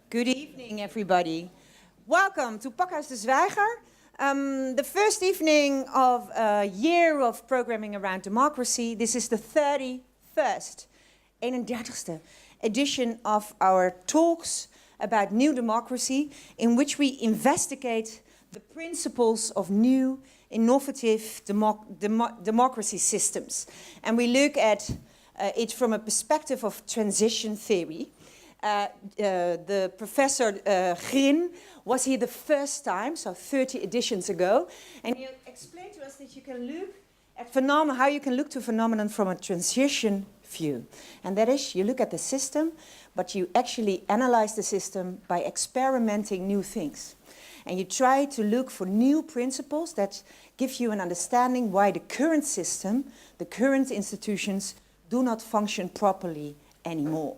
Good evening, everybody. Welcome to Pakhuis de Zwijger, the first evening of a year of programming around democracy. This is the 31st, 31ste edition of our talks about new democracy, in which we investigate the principles of new, innovative democracy systems. And we look at it from a perspective of transition theory. The professor Grin was here the first time, so 30 editions ago, and he explained to us that you can look at how you can look to phenomenon from a transition view. And that is, you look at the system, but you actually analyze the system by experimenting new things. And you try to look for new principles that give you an understanding why the current system, the current institutions, do not function properly anymore.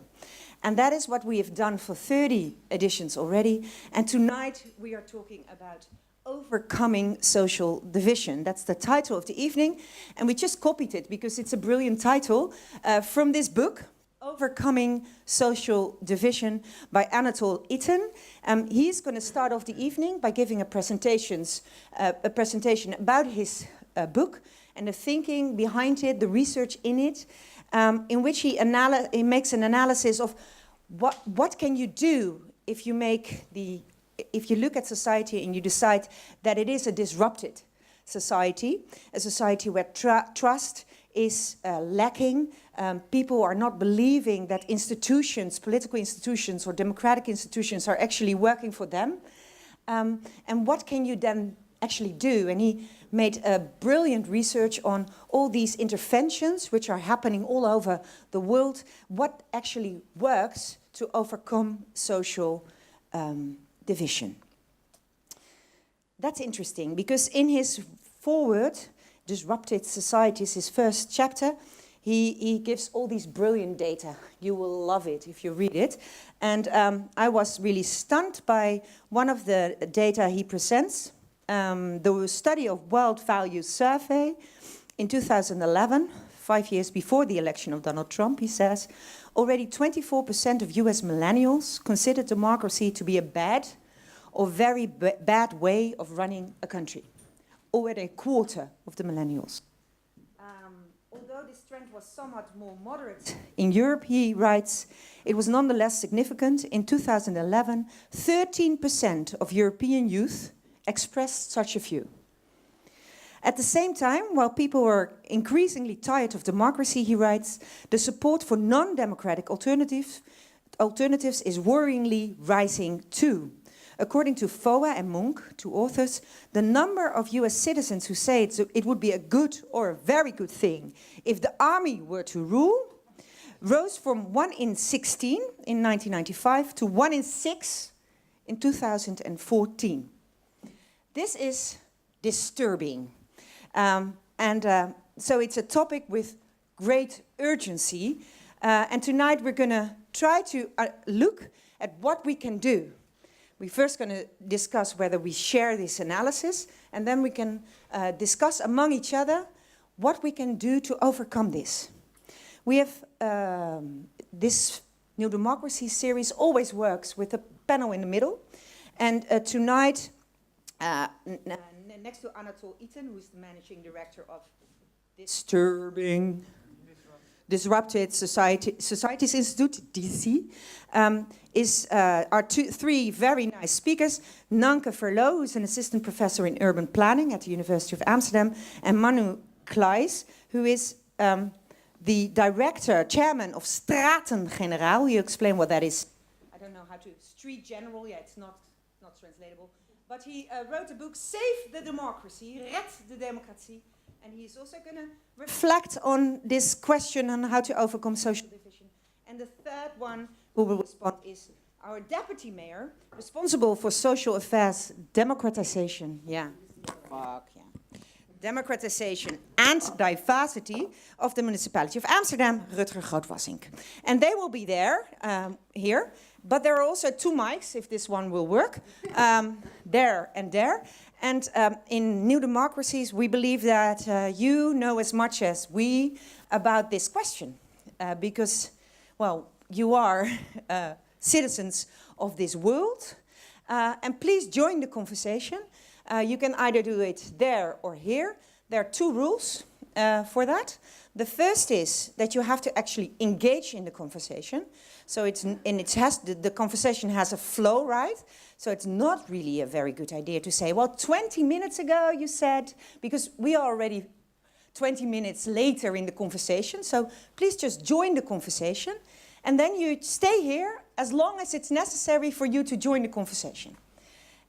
And that is what we have done for 30 editions already. And tonight we are talking about overcoming social division. That's the title of the evening. And we just copied it because it's a brilliant title from this book, Overcoming Social Division by Anatole Itten. He's going to start off the evening by giving a presentation about his book and the thinking behind it, the research in it. In which he makes an analysis of what can you do if you look at society and you decide that it is a disrupted society, a society where trust is lacking, people are not believing that institutions, political institutions or democratic institutions are actually working for them, and what can you then actually do? And he made a brilliant research on all these interventions which are happening all over the world, what actually works to overcome social division. That's interesting because in his foreword, Disrupted Societies, his first chapter, he gives all these brilliant data. You will love it if you read it. And I was really stunned by one of the data he presents. The study of World Values Survey in 2011, 5 years before the election of Donald Trump, he says, already 24% of US millennials consider democracy to be a bad or very bad way of running a country. Already a quarter of the millennials. Although this trend was somewhat more moderate in Europe, he writes, it was nonetheless significant. In 2011, 13% of European youth expressed such a view. At the same time, while people were increasingly tired of democracy, he writes, the support for non-democratic alternatives is worryingly rising too. According to Foa and Monk, two authors, the number of US citizens who say it would be a good or a very good thing if the army were to rule rose from 1 in 16 in 1995 to 1 in 6 in 2014. This is disturbing. So it's a topic with great urgency. And tonight we're going to try to look at what we can do. We're first going to discuss whether we share this analysis, and then we can discuss among each other what we can do to overcome this. We have this New Democracy series always works with a panel in the middle. And tonight, next to Anatole Itten, who is the managing director of Disrupted Societies Institute, DC, are three very nice speakers. Nanke Verloo, who's an assistant professor in urban planning at the University of Amsterdam, and Manu Kleijs, who is the chairman of Straten-Generaal. He'll explain what that is. I don't know how to, street general, yeah, it's not translatable. But he wrote a book, Save the Democracy, Red de Democratie. And he's also going to reflect on this question on how to overcome social division. And the third one who will respond is our deputy mayor, responsible for social affairs, democratization, democratization and diversity of the Municipality of Amsterdam, Rutger Wassink. And they will be there, here. But there are also two mics, if this one will work, there and there. And in New Democracies, we believe that you know as much as we about this question. Because, well, you are citizens of this world. And please join the conversation. You can either do it there or here. There are 2 rules for that. The first is that you have to actually engage in the conversation. So the conversation has a flow, right? So it's not really a very good idea to say, well, 20 minutes ago you said, because we are already 20 minutes later in the conversation. So please just join the conversation. And then you stay here as long as it's necessary for you to join the conversation.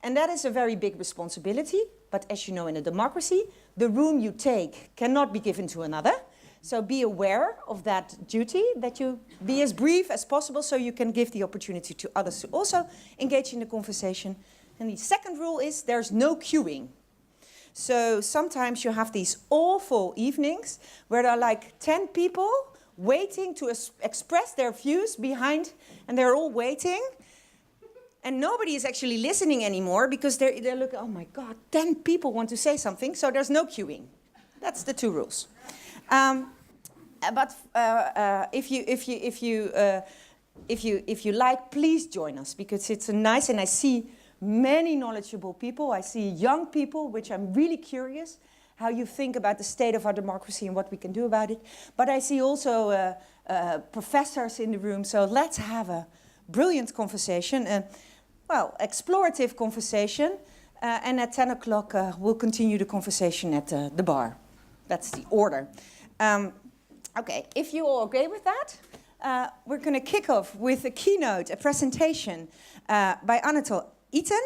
And that is a very big responsibility. But as you know, in a democracy, the room you take cannot be given to another. So be aware of that duty, that you be as brief as possible so you can give the opportunity to others to also engage in the conversation. And the second rule is there's no queuing. So sometimes you have these awful evenings where there are like 10 people waiting to express their views behind, and they're all waiting. And nobody is actually listening anymore because they're looking, oh my God, 10 people want to say something, so there's no queuing. That's the 2 rules. But if you like, please join us because it's nice, and I see many knowledgeable people. I see young people, which I'm really curious how you think about the state of our democracy and what we can do about it. But I see also professors in the room, so let's have a brilliant conversation, explorative conversation, and at 10 o'clock we'll continue the conversation at the bar. That's the order. Okay, if you all agree with that, we're going to kick off with a keynote, a presentation by Anatol Itten.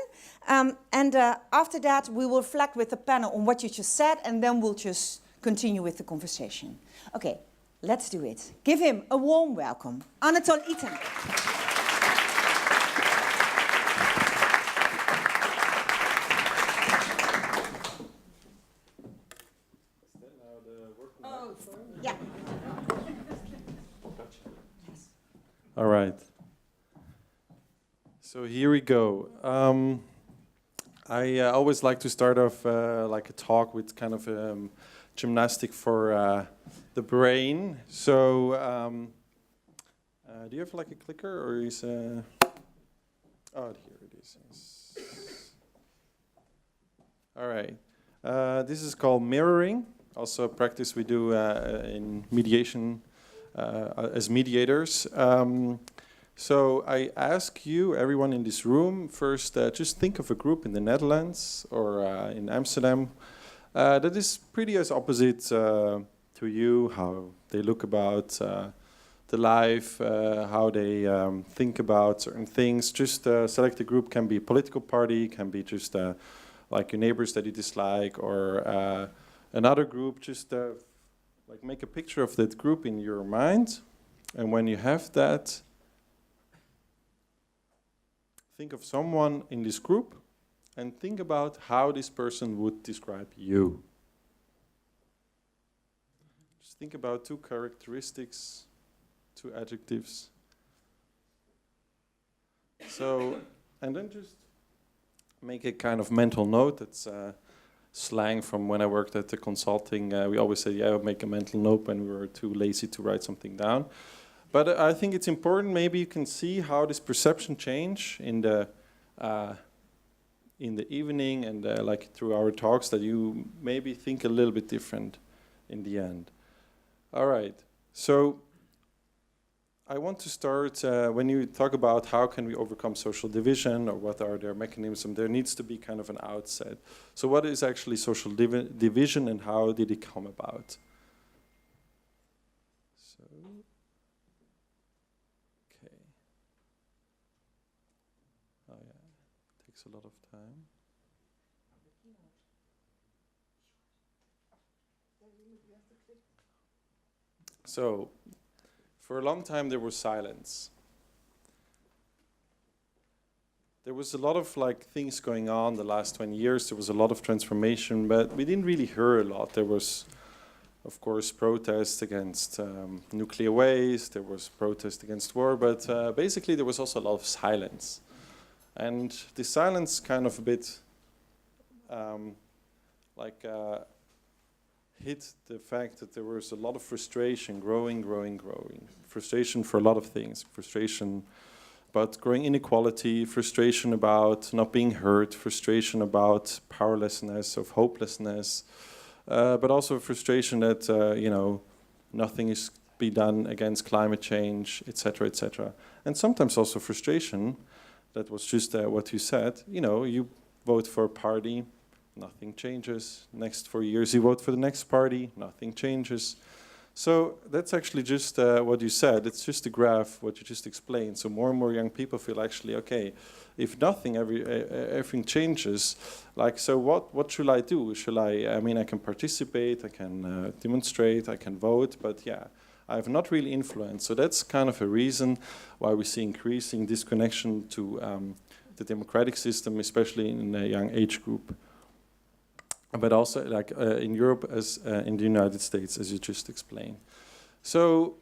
And after that, we will reflect with the panel on what you just said, and then we'll just continue with the conversation. Okay, let's do it. Give him a warm welcome. Anatol Itten. Yeah. All right. So here we go. I always like to start off like a talk with kind of gymnastic for the brain. So do you have like a clicker or is oh, here it is. All right. This is called mirroring. Also a practice we do in mediation as mediators. So I ask you, everyone in this room, first just think of a group in the Netherlands or in Amsterdam that is pretty as opposite to you, how they look about the life, how they think about certain things. Just select a group, can be a political party, can be just like your neighbors that you dislike, or another group. Just like make a picture of that group in your mind, and when you have that, think of someone in this group and think about how this person would describe you. Just think about 2 characteristics, 2 adjectives. So, and then just make a kind of mental note. That's slang from when I worked at the consulting. We always say, yeah, make a mental note when we were too lazy to write something down. But I think it's important. Maybe you can see how this perception change in the evening and like through our talks, that you maybe think a little bit different in the end. All right. So I want to start when you talk about how can we overcome social division or what are their mechanisms, there needs to be kind of an outset. So what is actually social division and how did it come about? A lot of time. So, for a long time there was silence. There was a lot of like things going on the last 20 years. There was a lot of transformation, but we didn't really hear a lot. There was, of course, protests against nuclear waste. There was protest against war, but basically there was also a lot of silence. And the silence kind of a bit hit the fact that there was a lot of frustration growing. Frustration for a lot of things. Frustration but growing inequality, frustration about not being heard, frustration about powerlessness, of hopelessness, but also frustration that, nothing is be done against climate change, etc., etc. And sometimes also frustration, that was just what you said, you vote for a party, nothing changes. Next 4 years you vote for the next party, nothing changes. So that's actually just what you said. It's just a graph, what you just explained. So more and more young people feel actually, okay, if nothing, everything changes. Like, so what should I do? I can participate, I can demonstrate, I can vote, but yeah, I have not really influence. So that's kind of a reason why we see increasing disconnection to the democratic system, especially in a young age group. But also like in Europe as in the United States, as you just explained. So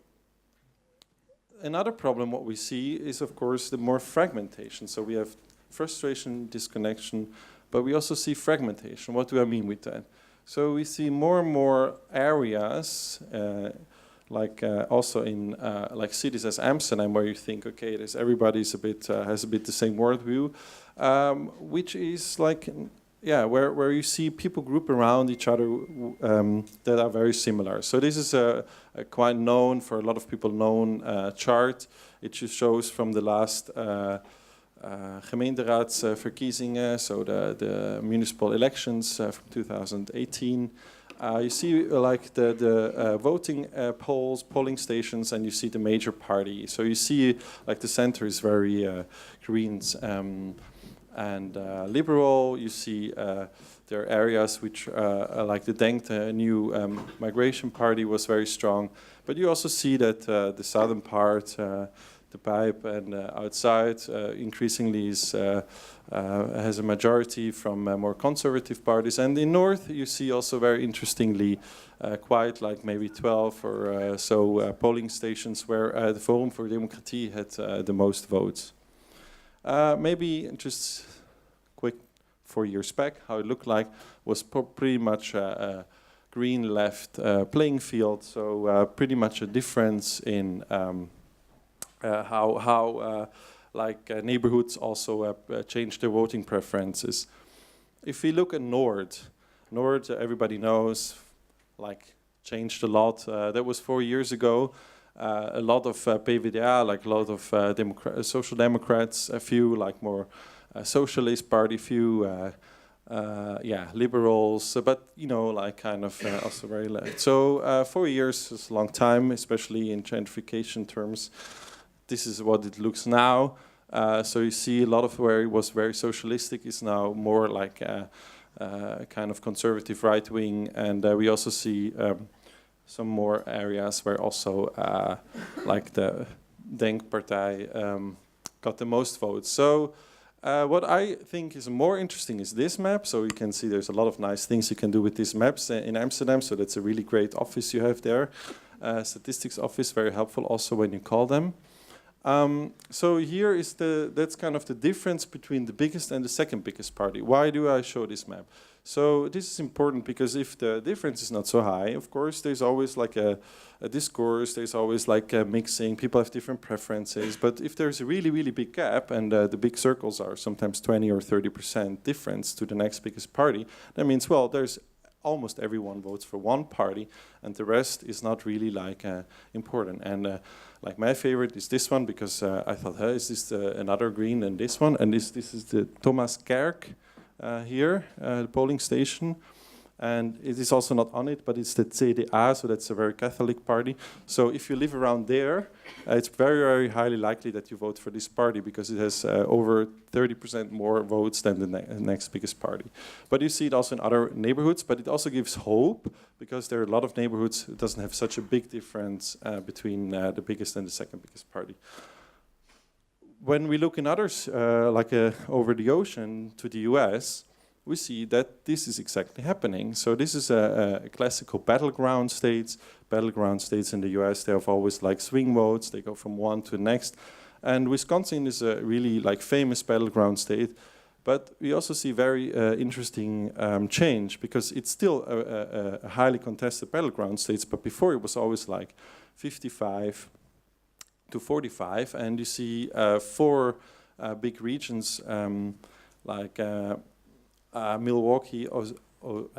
another problem what we see is, of course, the more fragmentation. So we have frustration, disconnection, but we also see fragmentation. What do I mean with that? So we see more and more areas, also in like cities as Amsterdam, where you think, okay, everybody's has a bit the same worldview, which is like, where you see people group around each other that are very similar. So this is a quite known, for a lot of people known chart. It just shows from the last gemeenteraadsverkiezingen, so the municipal elections from 2018. You see like the voting polling stations, and you see the major party. So you see like the center is very Greens and liberal. You see there are areas which like the Denk, the new migration party, was very strong. But you also see that the southern part, the pipe and outside increasingly has a majority from more conservative parties. And in north you see also very interestingly quite like maybe 12 or so polling stations where the Forum for Democratie had the most votes. Maybe just quick 4 years back, how it looked like was pretty much a green left playing field. So pretty much a difference in how neighborhoods also change their voting preferences. If we look at Nord, everybody knows, like changed a lot. That was 4 years ago. A lot of PvdA, like a lot of social democrats, a few like more socialist party, few liberals, but like kind of also very left. So 4 years is a long time, especially in gentrification terms. This is what it looks now. So you see a lot of where it was very socialistic is now more like a kind of conservative right wing, and we also see some more areas where also like the Denk Partij got the most votes. So what I think is more interesting is this map. So you can see there's a lot of nice things you can do with these maps in Amsterdam. So that's a really great office you have there. Statistics office, very helpful also when you call them. So here is that's kind of the difference between the biggest and the second biggest party. Why do I show this map? So this is important because if the difference is not so high, of course, there's always like a discourse, there's always like a mixing, people have different preferences. But if there's a really, really big gap and the big circles are sometimes 20 or 30% difference to the next biggest party, that means, well, there's almost everyone votes for one party and the rest is not really like important. And like my favorite is this one because I thought, hey, is this another green than this one? And this is the Thomas Kerk here, the polling station. And it is also not on it, but it's the CDA, so that's a very Catholic party. So if you live around there, it's very, very highly likely that you vote for this party because it has over 30% more votes than the next biggest party. But you see it also in other neighborhoods, but it also gives hope because there are a lot of neighborhoods that doesn't have such a big difference between the biggest and the second biggest party. When we look in others, over the ocean to the US, we see that this is exactly happening. So this is a classical battleground states. Battleground states in the US, they have always like swing votes. They go from one to the next. And Wisconsin is a really like famous battleground state. But we also see very interesting change because it's still a highly contested battleground states. But before it was always like 55, to 45, and you see 4 big regions like Milwaukee,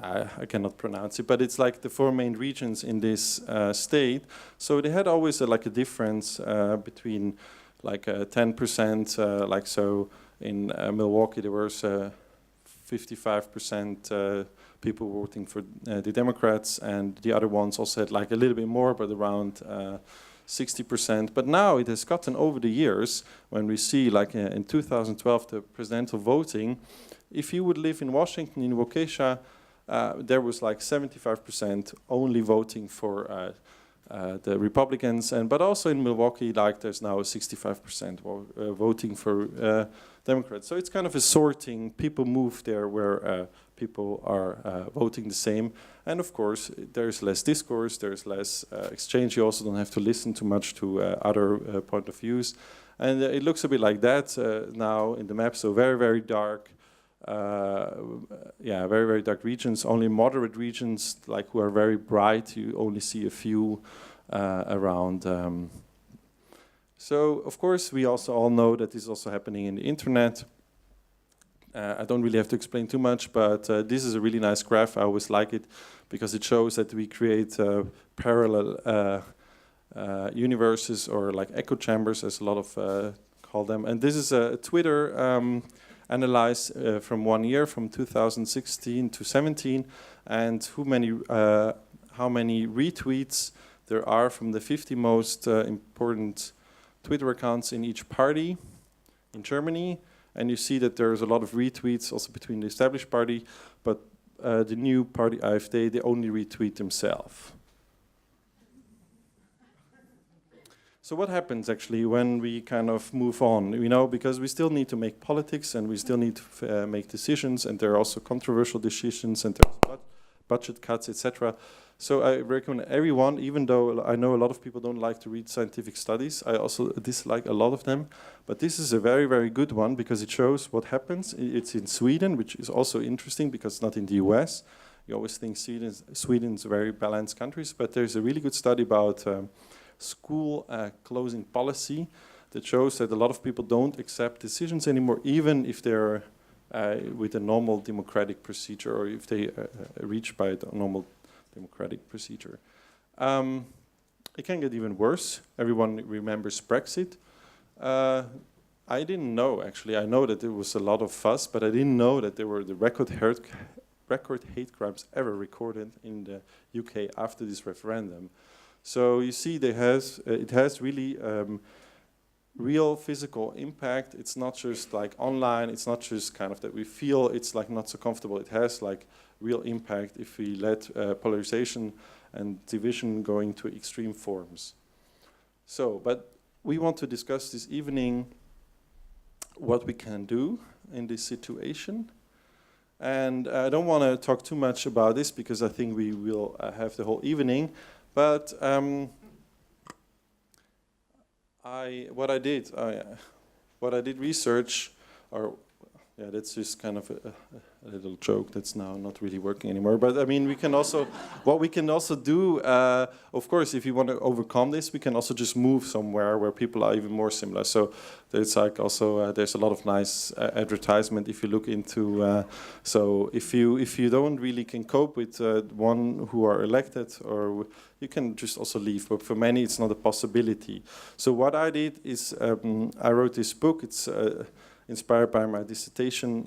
I cannot pronounce it, but it's like the 4 main regions in this state. So they had always like a difference between like 10%, like so in Milwaukee there was 55% people voting for the Democrats, and the other ones also had like a little bit more, but around 60%. But now it has gotten over the years, when we see like in 2012 the presidential voting, if you would live in Washington, in Waukesha, there was like 75% only voting for the Republicans, but also in Milwaukee, like there's now 65% voting for Democrats. So it's kind of a sorting. People move there where people are voting the same. And of course, there's less discourse, there's less exchange. You also don't have to listen too much to other point of views. And it looks a bit like that now in the map. So very, very dark. Yeah, very, very dark regions. Only moderate regions, like who are very bright, you only see a few around. So, of course, we also all know that this is also happening in the internet. I don't really have to explain too much, but this is a really nice graph. I always like it because it shows that we create parallel universes, or like echo chambers, as a lot of call them. And this is a Twitter analyze from 1 year, from 2016 to 17, and how many retweets there are from the 50 most important Twitter accounts in each party in Germany. And you see that there's a lot of retweets also between the established party, but the new party AfD, they only retweet themselves. So what happens actually when we kind of move on? You know, because we still need to make politics, and we still need to make decisions, and there are also controversial decisions, and there's budget cuts, etc. So I recommend everyone, even though I know a lot of people don't like to read scientific studies, I also dislike a lot of them, but this is a very, very good one because it shows what happens. It's in Sweden, which is also interesting because it's not in the US. You always think Sweden's a very balanced country, but there's a really good study about school closing policy that shows that a lot of people don't accept decisions anymore, even if they're with a normal democratic procedure, or if they reach by the normal democratic procedure. It can get even worse. Everyone remembers Brexit. I didn't know, actually. I know that there was a lot of fuss, but I didn't know that there were the record hate crimes ever recorded in the UK after this referendum. So you see, it has really real physical impact. It's not just like online. It's not just kind of that we feel it's like not so comfortable. It has like real impact if we let polarization and division going to extreme forms. So, but we want to discuss this evening what we can do in this situation. And I don't want to talk too much about this because I think we will have the whole evening. But what I did research, or yeah, that's just kind of a little joke that's now not really working anymore. But I mean, we can also, what we can also do, of course, if you want to overcome this, we can also just move somewhere where people are even more similar. So there's like also, there's a lot of nice advertisement if you look into, so if you don't really can cope with one who are elected, or you can just also leave. But for many, it's not a possibility. So what I did is, I wrote this book. It's inspired by my dissertation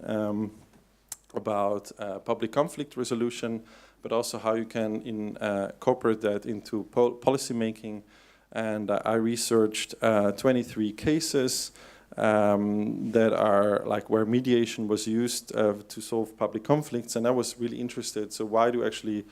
about public conflict resolution, but also how you can incorporate that into policy making. And I researched 23 cases that are like where mediation was used to solve public conflicts, and I was really interested. So why do actually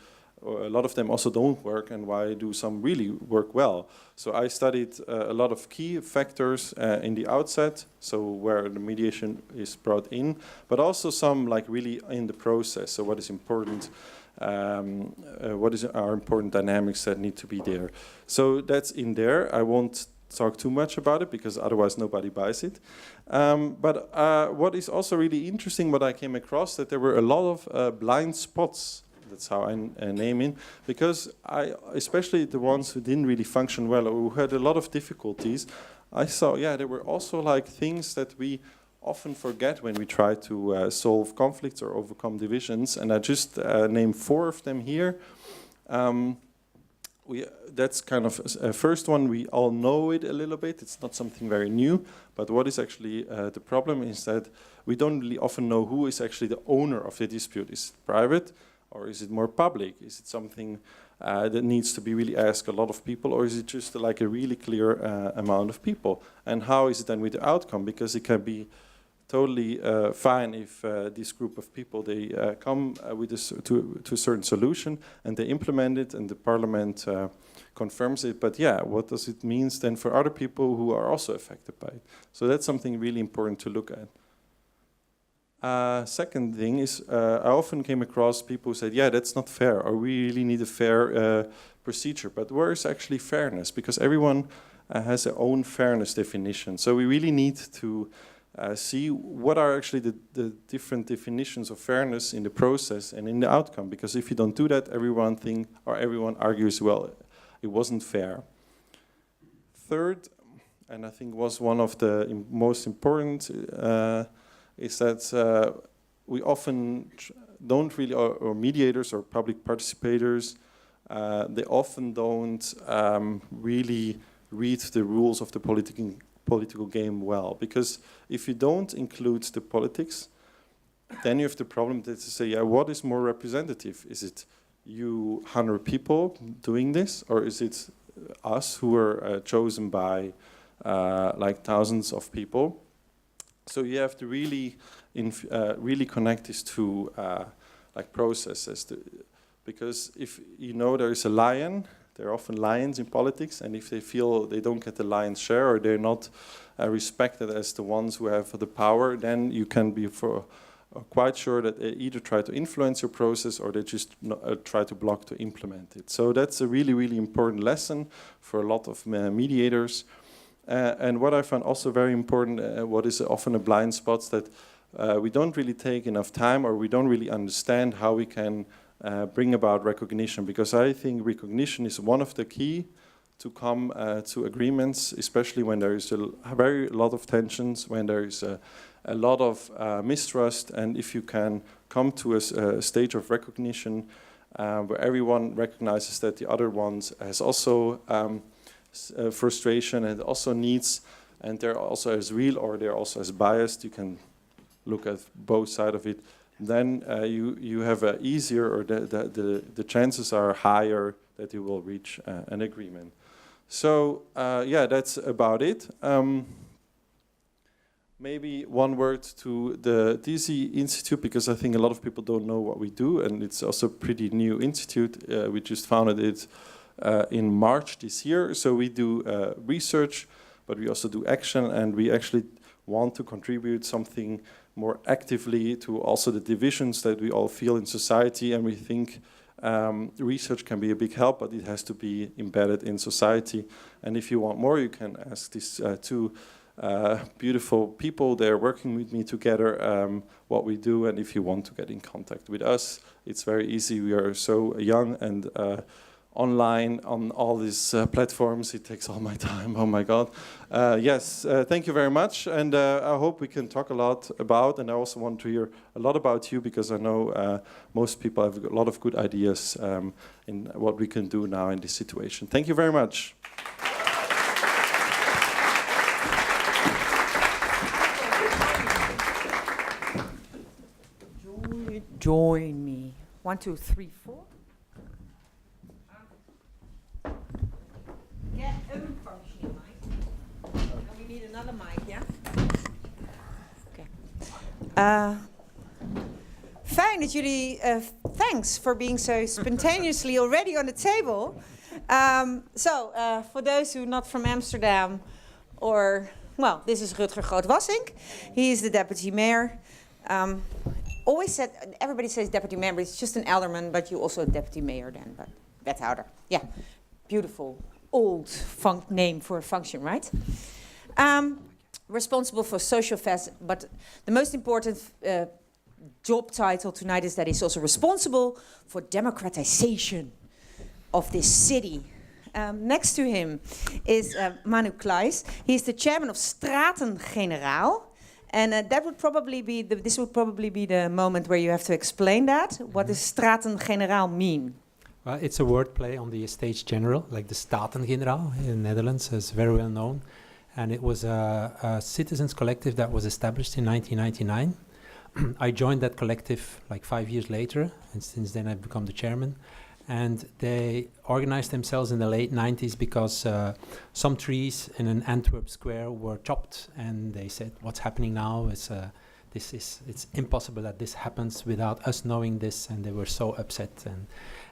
a lot of them also don't work, and why do some really work well? So I studied a lot of key factors in the outset, so where the mediation is brought in, but also some like really in the process. So what is important, our important dynamics that need to be there. So that's in there. I won't talk too much about it because otherwise nobody buys it. But what is also really interesting, what I came across, that there were a lot of blind spots that's how I name it, because especially the ones who didn't really function well or who had a lot of difficulties, I saw, there were also like things that we often forget when we try to solve conflicts or overcome divisions, and I just named 4 of them here. That's kind of a first one. We all know it a little bit. It's not something very new, but what is actually the problem is that we don't really often know who is actually the owner of the dispute. Is it private or is it more public? Is it something that needs to be really asked a lot of people, or is it just like a really clear amount of people? And how is it then with the outcome? Because it can be totally fine if this group of people, they come with to a certain solution and they implement it and the parliament confirms it. But what does it mean then for other people who are also affected by it? So that's something really important to look at. Second thing is, I often came across people who said, that's not fair, or we really need a fair procedure. But where is actually fairness? Because everyone has their own fairness definition. So we really need to see what are actually the different definitions of fairness in the process and in the outcome. Because if you don't do that, everyone argues, well, it wasn't fair. Third, and I think was one of the most important, is that we often don't really, or mediators or public participators, they often don't really read the rules of the political game well. Because if you don't include the politics, then you have the problem that to say, what is more representative? Is it you 100 people doing this, or is it us who are chosen by like thousands of people? So you have to really, really connect these two like processes, because if you know there is a lion, there are often lions in politics, and if they feel they don't get the lion's share or they're not respected as the ones who have the power, then you can be quite sure that they either try to influence your process or they just try to block to implement it. So that's a really, really important lesson for a lot of mediators. And what I found also very important, what is often a blind spot, that we don't really take enough time, or we don't really understand how we can bring about recognition. Because I think recognition is one of the key to come to agreements, especially when there is a very lot of tensions, when there is a lot of mistrust, and if you can come to a stage of recognition where everyone recognizes that the other ones has also frustration and also needs, and they're also as real or they're also as biased, you can look at both sides of it, then you have a easier, or the chances are higher that you will reach an agreement. So that's about it. Maybe one word to the DC Institute, because I think a lot of people don't know what we do, and it's also a pretty new institute. We just founded it in March this year. So we do research, but we also do action, and we actually want to contribute something more actively to also the divisions that we all feel in society. And we think research can be a big help, but it has to be embedded in society. And if you want more, you can ask these two beautiful people. They're working with me together, what we do. And if you want to get in contact with us, it's very easy. We are so young and online on all these platforms. It takes all my time. Oh my God. Thank you very much. And I hope we can talk a lot about, and I also want to hear a lot about you, because I know most people have a lot of good ideas in what we can do now in this situation. Thank you very much. Join me. 1, 2, 3, 4. Get een functioning mic. And we need another mic, yeah? Okay. Fijn dat jullie, thanks for being so spontaneously already on the table. For those who are not from Amsterdam, or, this is Rutger Wassink. He is the deputy mayor. Everybody says deputy mayor, but it's just an alderman, but you also a deputy mayor then, but wethouder. Yeah, beautiful, old name for a function, right? Responsible for social affairs, but the most important job title tonight is that he's also responsible for democratization of this city. Next to him is Manu Kleijs. He's the chairman of Straten-Generaal. And this would probably be the moment where you have to explain that. What does Straten-Generaal mean? Well, it's a wordplay on the Estates General, like the Staten-Generaal in the Netherlands, is very well known. And it was a citizens collective that was established in 1999. I joined that collective like 5 years later, and since then I've become the chairman. And they organized themselves in the late 90s because some trees in an Antwerp square were chopped, and they said, what's happening now is it's impossible that this happens without us knowing this, and they were so upset.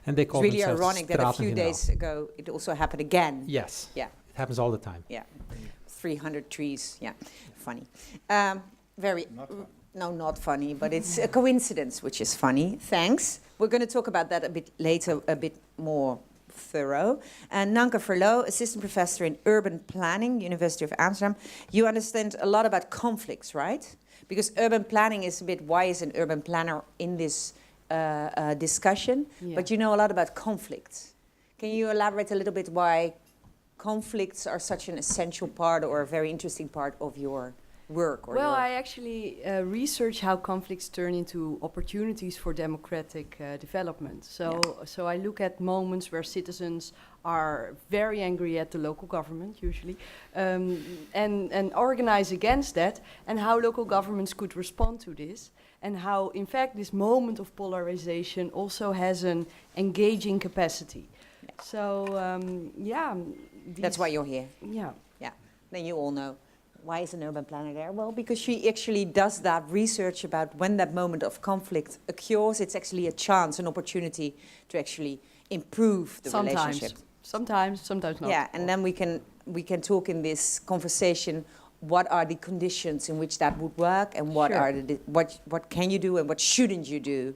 And they called themselves. It's really themselves ironic that a few Straten-Generaal. days ago it also happened again. Yes. Yeah. It happens all the time. Yeah. 300 trees. Yeah. Funny. Very. No, not funny, but it's a coincidence, which is funny. Thanks. We're going to talk about that a bit later, a bit more thorough. And Nanke Verloo, assistant professor in urban planning, University of Amsterdam. You understand a lot about conflicts, right? Because urban planning is a bit, why is an urban planner in this discussion? Yeah. But you know a lot about conflicts. Can you elaborate a little bit why conflicts are such an essential part or a very interesting part of your work? Or Well, I actually research how conflicts turn into opportunities for democratic development. So I look at moments where citizens are very angry at the local government, usually, and organize against that, and how local governments could respond to this, and how, in fact, this moment of polarization also has an engaging capacity. Yeah. So, that's why you're here. Yeah. Yeah. Then you all know. Why is an urban planner there? Well, because she actually does that research about when that moment of conflict occurs. It's actually a chance, an opportunity to actually improve the relationship. Sometimes not. Yeah, and then we can talk in this conversation. What are the conditions in which that would work, and what are what can you do and what shouldn't you do,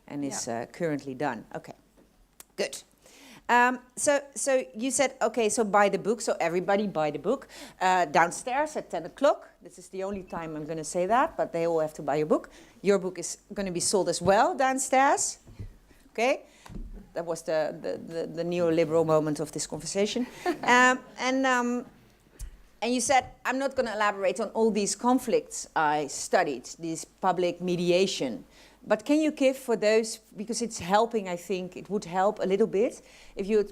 and is currently done. Okay, good. So you said, okay, so buy the book. So everybody buy the book. Downstairs at 10 o'clock. This is the only time I'm going to say that, but they all have to buy your book. Your book is going to be sold as well downstairs. Okay? That was the neoliberal moment of this conversation. And you said, I'm not going to elaborate on all these conflicts I studied, this public mediation. But can you give for those, because it's helping, I think, it would help a little bit, if you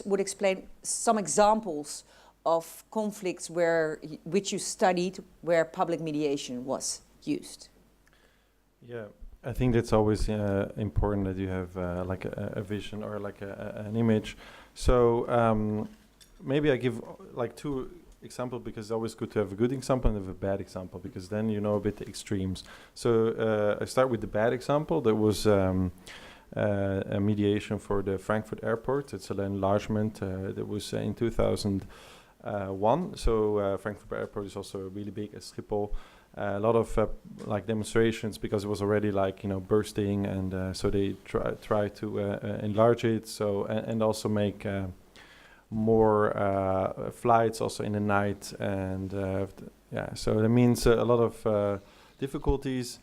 would explain some examples of conflicts which you studied where public mediation was used? Yeah, I think that's always important that you have like a vision or like an image. So maybe I give like two example, because it's always good to have a good example and have a bad example, because then you know a bit the extremes. So I start with the bad example. There was a mediation for the Frankfurt airport. It's an enlargement that was in 2001. So Frankfurt airport is also really big as Schiphol. A lot of like demonstrations, because it was already like, you know, bursting, and so they try to enlarge it. So and also make more flights also in the night, and so that means a lot of difficulties.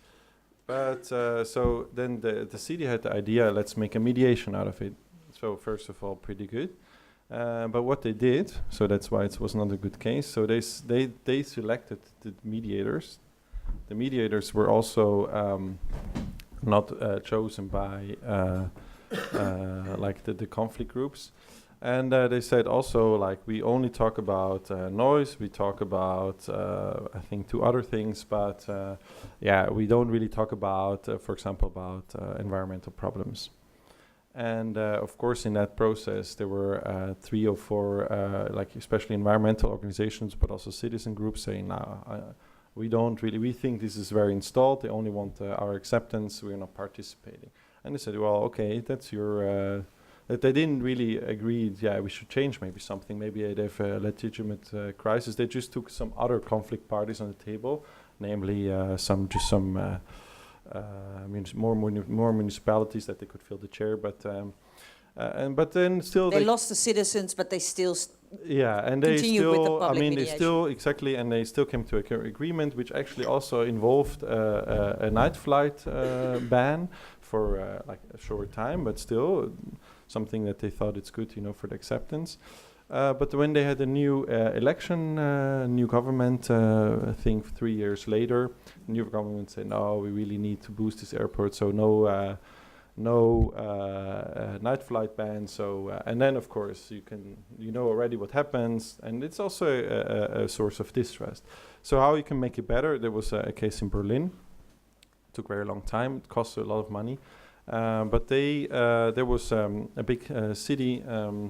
But so then the city had the idea, let's make a mediation out of it. So first of all, pretty good. But what they did, so that's why it was not a good case. So they selected the mediators. The mediators were also not chosen by like the conflict groups. And they said also, like, we only talk about noise, we talk about, I think, 2 other things, but we don't really talk about, for example, about environmental problems. And of course, in that process, there were 3 or 4, like especially environmental organizations, but also citizen groups saying, we think this is very installed, they only want our acceptance, we're not participating. And they said, well, okay, that's your... that they didn't really agree, we should change maybe something, maybe they have a legitimate crisis. They just took some other conflict parties on the table, namely more municipalities that they could fill the chair, but then still they lost the citizens, but they still Yeah, and they Continue with the still, I public mean, they mediation. still, exactly, and they still came to a agreement, which actually also involved a night flight ban for like a short time, but still something that they thought it's good, for the acceptance. But when they had a new election, new government, I think 3 years later, the new government said, no, we really need to boost this airport, so no night flight ban. So and then of course you know already what happens, and it's also a source of distrust. So how you can make it better? There was a case in Berlin. It took a very long time. It cost a lot of money, but there was a big city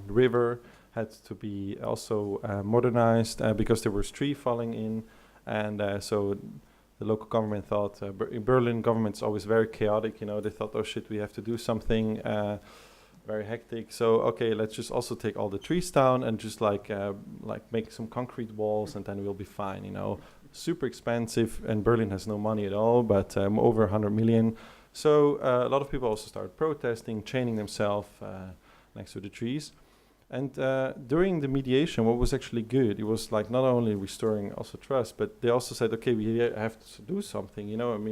river had to be also modernized because there was trees falling in, and so the local government thought, Berlin government's always very chaotic, they thought, oh shit, we have to do something very hectic. So, okay, let's just also take all the trees down and just like make some concrete walls and then we'll be fine, Super expensive, and Berlin has no money at all, but over 100 million. So a lot of people also started protesting, chaining themselves next to the trees. And during the mediation, what was actually good, it was like not only restoring also trust, but they also said, okay, we have to do something,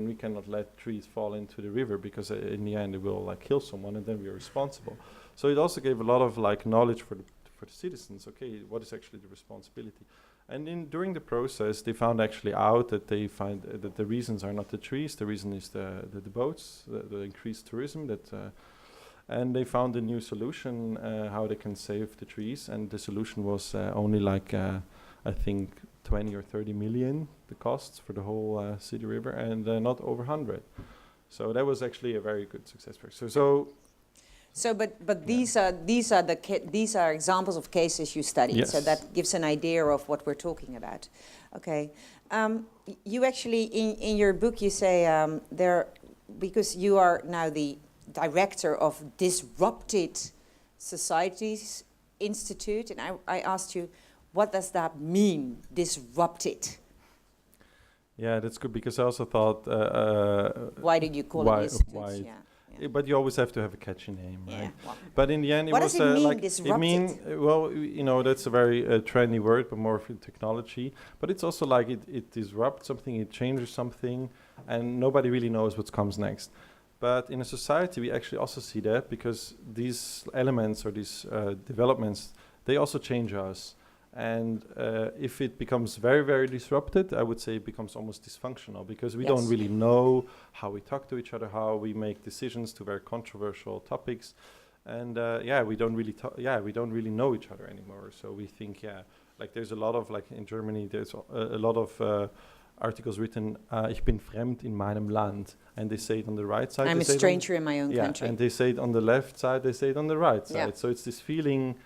we cannot let trees fall into the river because in the end it will like kill someone and then we are responsible. So it also gave a lot of like knowledge for the citizens, okay, what is actually the responsibility. And during the process, they found actually out that they find that the reasons are not the trees, the reason is the boats, the increased tourism and they found a new solution how they can save the trees, and the solution was only like I think 20 or 30 million the costs for the whole city river, and not over 100. So that was actually a very good success factor. But these are examples of cases you studied. Yes. So that gives an idea of what we're talking about. Okay, you actually in your book you say because you are now the director of Disrupted Societies Institute, and I asked you, what does that mean, disrupted? Yeah, that's good, because I also thought... why did you call it institute? Yeah. But you always have to have a catchy name, right? Yeah, well, but in the end, what does it mean, like disrupted? That's a very trendy word, but more for technology. But it's also like it disrupts something, it changes something, and nobody really knows what comes next. But in a society, we actually also see that, because these elements or these developments, they also change us. And if it becomes very, very disrupted, I would say it becomes almost dysfunctional, because we don't really know how we talk to each other, how we make decisions to very controversial topics. And we don't really know each other anymore. So we think, like there's a lot of, like in Germany, there's a lot of articles written, ich bin fremd in meinem Land, and they say it on the right side. I'm a stranger in my own country. And they say it on the left side, they say it on the right side. Yeah. So it's this feeling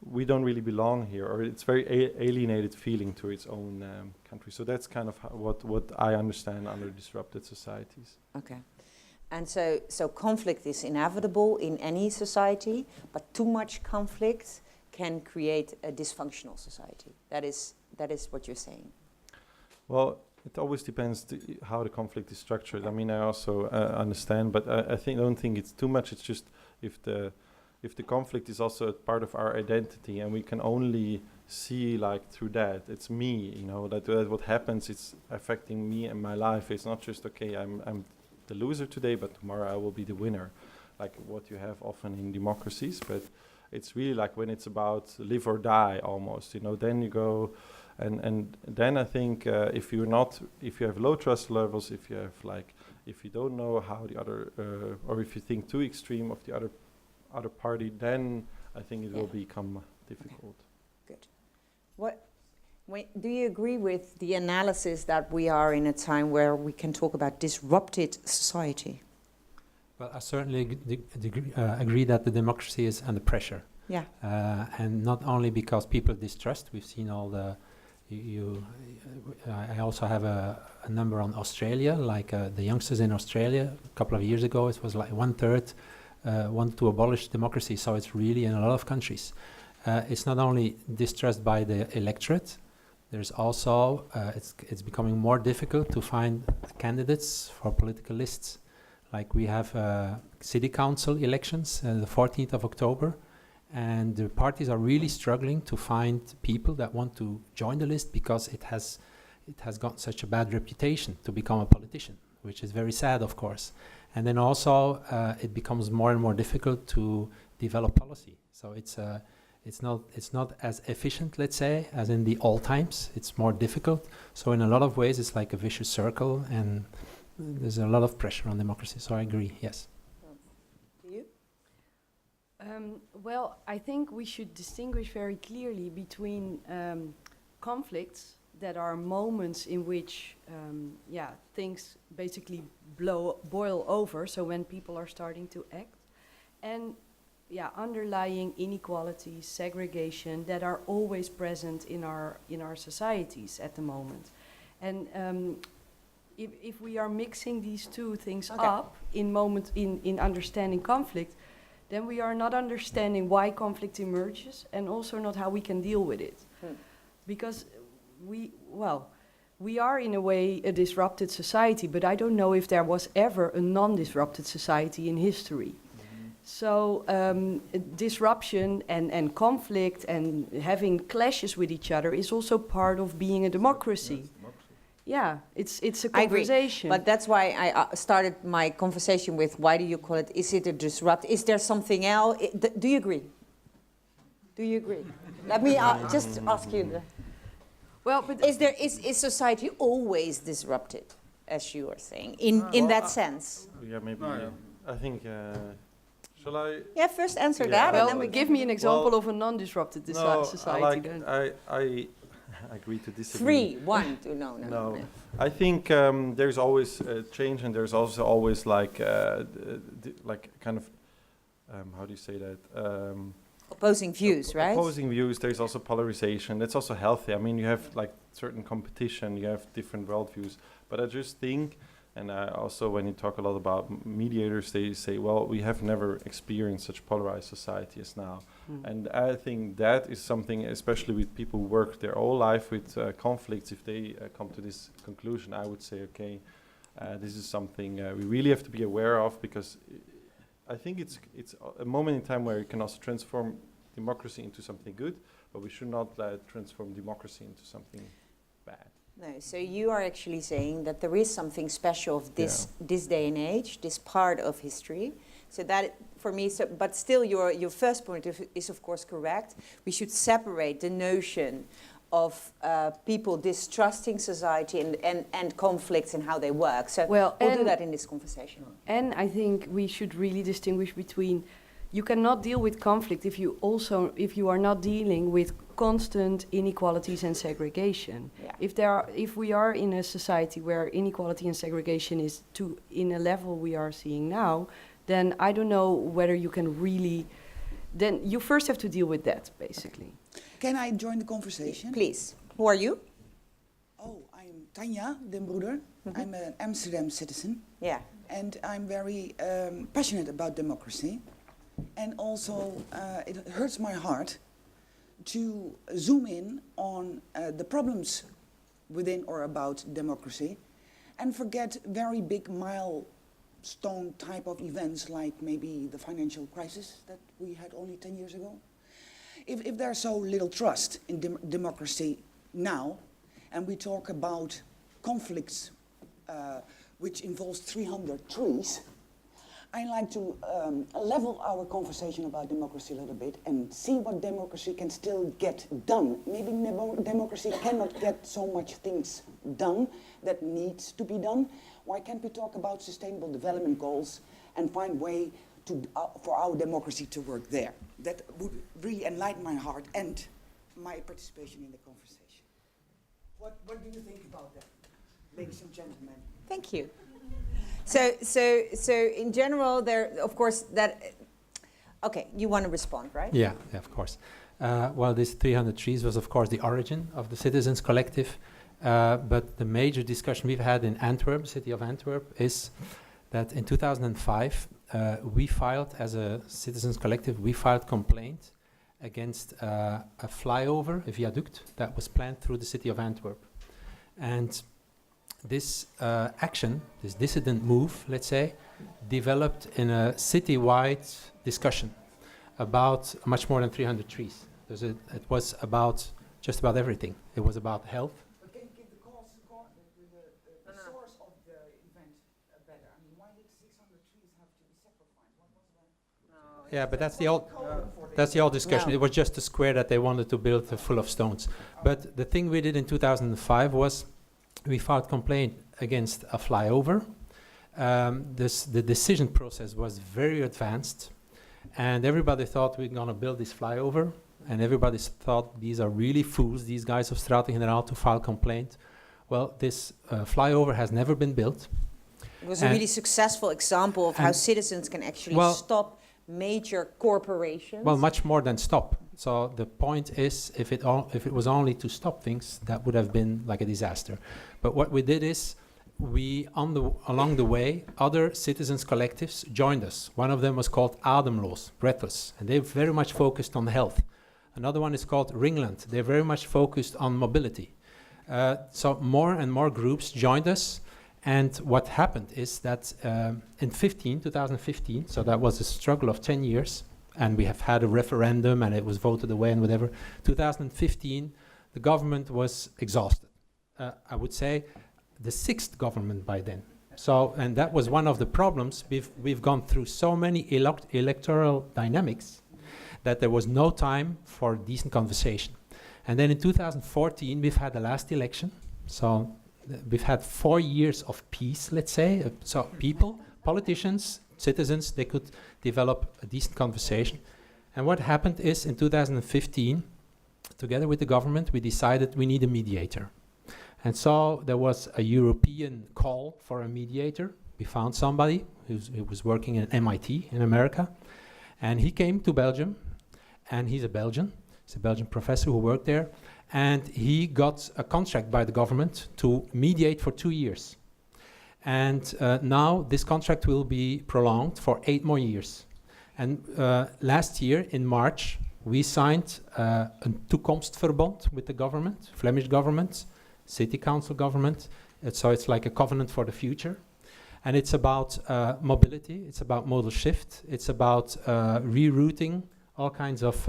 we don't really belong here, or it's very alienated feeling to its own country. So that's kind of what I understand under disrupted societies. Okay. And so conflict is inevitable in any society, but too much conflict can create a dysfunctional society. That is what you're saying. Well, it always depends how the conflict is structured. I mean, I also understand, but I don't think it's too much. It's just if the conflict is also a part of our identity, and we can only see like through that, it's me, that what happens, it's affecting me and my life. It's not just, okay, I'm the loser today, but tomorrow I will be the winner, like what you have often in democracies. But it's really like when it's about live or die almost, then you go. And then I think if you have low trust levels, if you don't know how the other, or if you think too extreme of the other party, then I think it will become difficult. Okay. Good. Do you agree with the analysis that we are in a time where we can talk about disrupted society? Well, I certainly agree that the democracy is under pressure. Yeah. And not only because people distrust. We've seen all the... I also have a number on Australia, like the youngsters in Australia. A couple of years ago, it was like 1/3 want to abolish democracy. So it's really in a lot of countries. It's not only distrust by the electorate. There's also it's becoming more difficult to find candidates for political lists. Like we have city council elections the 14th of October. And the parties are really struggling to find people that want to join the list because it has got such a bad reputation to become a politician, which is very sad, of course. And then also it becomes more and more difficult to develop policy. So it's not as efficient, let's say, as in the old times. It's more difficult. So in a lot of ways, it's like a vicious circle, and there's a lot of pressure on democracy. So I agree, yes. Do you? Well, I think we should distinguish very clearly between conflicts that are moments in which things basically boil over, so when people are starting to act, and underlying inequalities, segregation that are always present in our societies at the moment. And if we are mixing these two things up in understanding conflict, then we are not understanding why conflict emerges and also not how we can deal with it. Because we are in a way a disrupted society, but I don't know if there was ever a non-disrupted society in history. So disruption and conflict and having clashes with each other is also part of being a democracy. Yeah, it's a conversation. I agree, but that's why I started my conversation with, why do you call it, is it a disrupt? Is there something else? Do you agree? Do you agree? Let me just ask you. Well, but is society always disrupted, as you are saying, in that sense? Yeah, maybe. I think. Shall I? Yeah, first answer that, and then we give me an example of a non-disrupted society. I agree to disagree. 3, 1, 2, no. I think there's always change, and there's also always like kind of how do you say that? Opposing views, right? Opposing views. There's also polarization. That's also healthy. I mean, you have like certain competition. You have different worldviews. But I just think, and also when you talk a lot about mediators, they say, well, we have never experienced such polarized society as now. And I think that is something, especially with people who work their whole life with conflicts, if they come to this conclusion, I would say, okay, this is something we really have to be aware of, because I think it's a moment in time where you can also transform democracy into something good, but we should not transform democracy into something bad. No, so you are actually saying that there is something special of this day and age, this part of history. So that, for me, but still your first point is of course correct. We should separate the notion of people distrusting society and conflicts and how they work. So we'll do that in this conversation. And I think we should really distinguish between, you cannot deal with conflict if you are not dealing with constant inequalities and segregation. Yeah. If we are in a society where inequality and segregation is in a level we are seeing now, then I don't know whether you can really. Then you first have to deal with that, basically. Can I join the conversation? Please. Who are you? Oh, I'm Tanja Den Broeder. I'm an Amsterdam citizen. Yeah. And I'm very passionate about democracy. And also, it hurts my heart to zoom in on the problems within or about democracy and forget very big milestone type of events like maybe the financial crisis that we had only 10 years ago. If there's so little trust in democracy now, and we talk about conflicts which involves 300 trees, I like to level our conversation about democracy a little bit and see what democracy can still get done. Maybe democracy cannot get so much things done that needs to be done. Why can't we talk about sustainable development goals and find way for our democracy to work there? That would really enlighten my heart and my participation in the conversation. What do you think about that, ladies and gentlemen? Thank you. So in general, there, of course, that. Okay, you want to respond, right? Yeah, of course. Well, this 300 trees was, of course, the origin of the Citizens Collective. But the major discussion we've had in Antwerp, city of Antwerp, is that in 2005, we filed, as a Citizens Collective, we filed complaint against a flyover, a viaduct, that was planned through the city of Antwerp. And this action, this dissident move, let's say, developed in a citywide discussion about much more than 300 trees. It was about just about everything. It was about health. But can you give the source of the event better? I mean, why did 600 trees have to be sacrificed? What was that? Yeah, but that's the old discussion. No. It was just a square that they wanted to build full of stones. But the thing we did in 2005 was we filed complaint against a flyover. The decision process was very advanced, and everybody thought we're going to build this flyover, and everybody thought these are really fools, these guys of Straten-Generaal, to file complaint. Well, this flyover has never been built. It was a really successful example of how citizens can actually stop major corporations. Well, much more than stop. So the point is, if it was only to stop things, that would have been like a disaster. But what we did is, along the way, other citizens collectives joined us. One of them was called Ademloos, breathless, and they very much focused on health. Another one is called Ringland. They're very much focused on mobility. So more and more groups joined us. And what happened is that in 2015, so that was a struggle of 10 years, and we have had a referendum and it was voted away and whatever. 2015, the government was exhausted. I would say the sixth government by then. So, and that was one of the problems. We've gone through so many electoral dynamics that there was no time for decent conversation. And then in 2014, we've had the last election. So we've had 4 years of peace, let's say. So people, politicians, citizens, they could develop a decent conversation. And what happened is in 2015, together with the government, we decided we need a mediator. And so there was a European call for a mediator. We found somebody who was working at MIT in America. And he came to Belgium, and he's a Belgian. He's a Belgian professor who worked there. And he got a contract by the government to mediate for 2 years. And now this contract will be prolonged for 8 more years. And last year, in March, we signed a toekomstverbond with the government, Flemish government, city council government. So it's like a covenant for the future. And it's about mobility, it's about modal shift, it's about rerouting all kinds of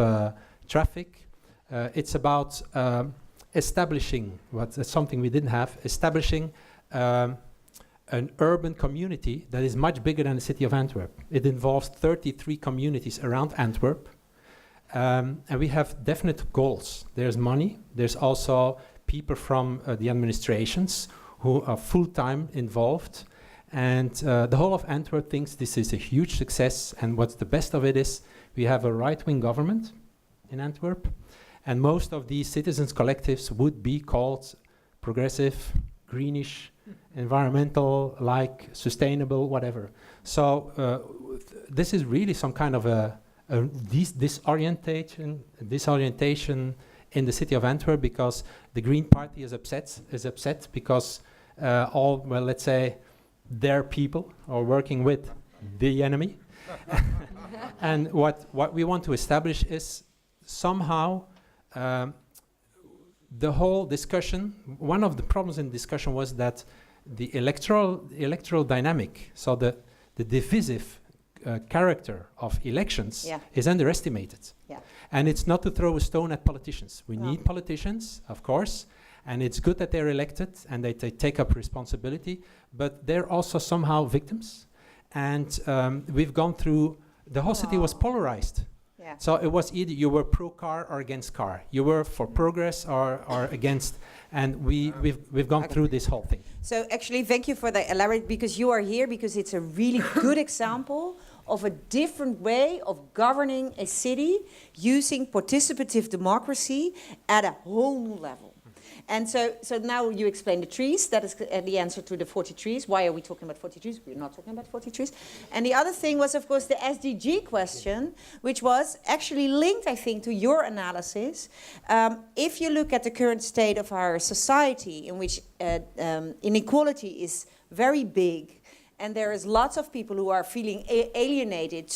traffic. It's about establishing, something we didn't have, establishing an urban community that is much bigger than the city of Antwerp. It involves 33 communities around Antwerp. And we have definite goals. There's money. There's also people from the administrations who are full-time involved. And the whole of Antwerp thinks this is a huge success. And what's the best of it is we have a right-wing government in Antwerp. And most of these citizens' collectives would be called progressive, greenish, environmental, like sustainable, whatever. So this is really some kind of a disorientation in the city of Antwerp, because the Green Party is upset because let's say, their people are working with the enemy. And what we want to establish is somehow the whole discussion, one of the problems in discussion was that the electoral dynamic, so the divisive character of elections is underestimated. Yeah. And it's not to throw a stone at politicians. We need politicians, of course, and it's good that they're elected and they take up responsibility, but they're also somehow victims. And we've gone through, the whole city was polarized. Yeah. So it was either you were pro-car or against car. You were for progress or against, and we've gone through this whole thing. So actually, thank you for the elaborate, because you are here because it's a really good example of a different way of governing a city using participative democracy at a whole new level. And so now you explain the trees. That is the answer to the 40 trees. Why are we talking about 40 trees? We're not talking about 40 trees. And the other thing was, of course, the SDG question, which was actually linked, I think, to your analysis. If you look at the current state of our society, in which inequality is very big, and there is lots of people who are feeling alienated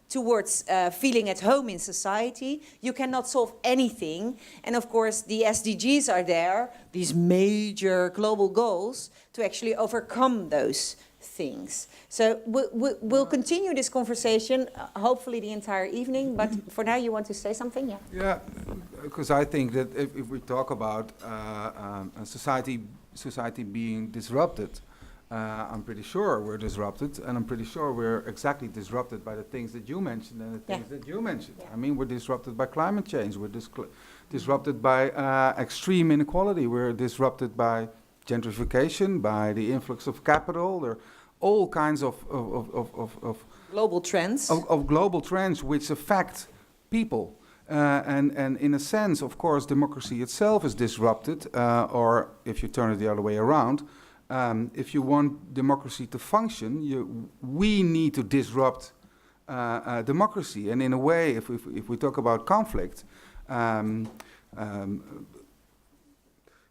towards feeling at home in society, you cannot solve anything. And of course, the SDGs are there, these major global goals, to actually overcome those things. So we'll continue this conversation, hopefully the entire evening, but for now you want to say something? Yeah. Yeah, because I think that if we talk about a society being disrupted, I'm pretty sure we're disrupted, and I'm pretty sure we're exactly disrupted by the things that you mentioned and the things that you mentioned. Yeah. I mean, we're disrupted by climate change, we're disrupted by extreme inequality, we're disrupted by gentrification, by the influx of capital. There are all kinds of Global trends. of global trends which affect people. And in a sense, of course, democracy itself is disrupted, or if you turn it the other way around, if you want democracy to function, we need to disrupt democracy. And in a way, if we talk about conflict,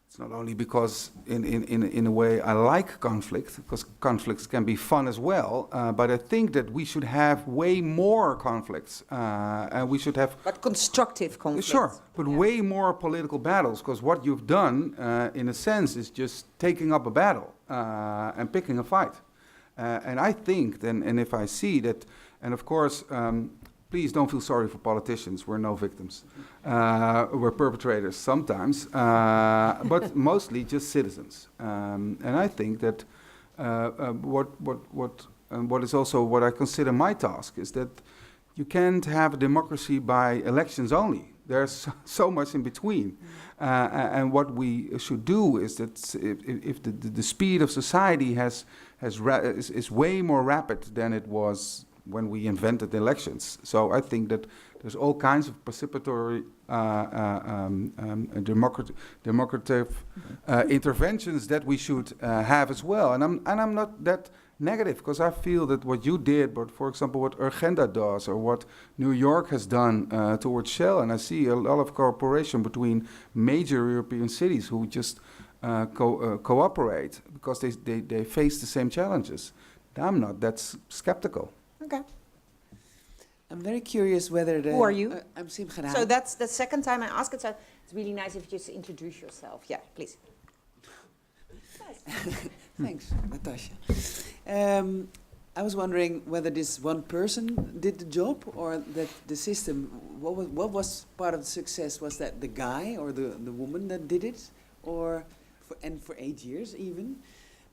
it's not only because in a way I like conflict, because conflicts can be fun as well, but I think that we should have way more conflicts, and we should have... But constructive conflicts. Sure, but way more political battles, because what you've done, in a sense, is just taking up a battle and picking a fight. And I think, and if I see that, and of course, please don't feel sorry for politicians. We're no victims. We're perpetrators sometimes, but mostly just citizens. And I think that what is also what I consider my task is that you can't have a democracy by elections only. There's so much in between. And what we should do is that if the speed of society is way more rapid than it was when we invented elections. So I think that there's all kinds of participatory democratic interventions that we should have as well. And I'm not that negative, because I feel that what you did, but for example what Urgenda does, or what New York has done towards Shell, and I see a lot of cooperation between major European cities who just cooperate because they face the same challenges. I'm not that skeptical. Okay. I'm very curious whether the... Who are you? I'm Sim Gedaan. So that's the second time I ask it, so it's really nice if you just introduce yourself. Yeah, please. Thanks, Natasha. I was wondering whether this one person did the job, or that the system, what was part of the success? Was that the guy or the woman that did it, or for 8 years even?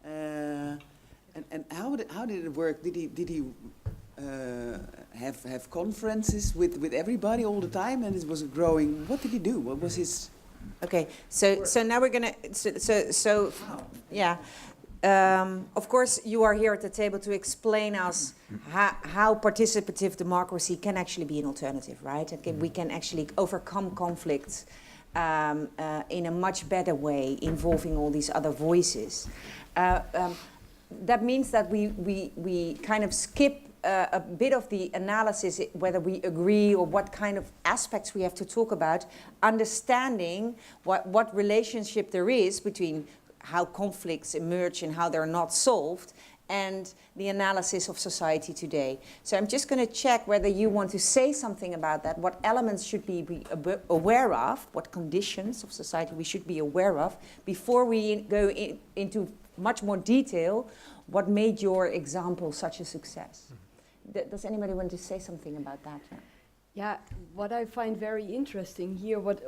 And how did it work? Did he have conferences with everybody all the time, and it was growing? What did he do? What was his... Okay, so now we're gonna, yeah. Of course, you are here at the table to explain us how participative democracy can actually be an alternative, right? Okay, we can actually overcome conflicts in a much better way, involving all these other voices. That means that we kind of skip a bit of the analysis, whether we agree or what kind of aspects we have to talk about, understanding what relationship there is between how conflicts emerge and how they're not solved, and the analysis of society today. So I'm just going to check whether you want to say something about that, what elements should we be aware of, what conditions of society we should be aware of, before we go into much more detail, what made your example such a success. Does anybody want to say something about that? Yeah, what I find very interesting here, what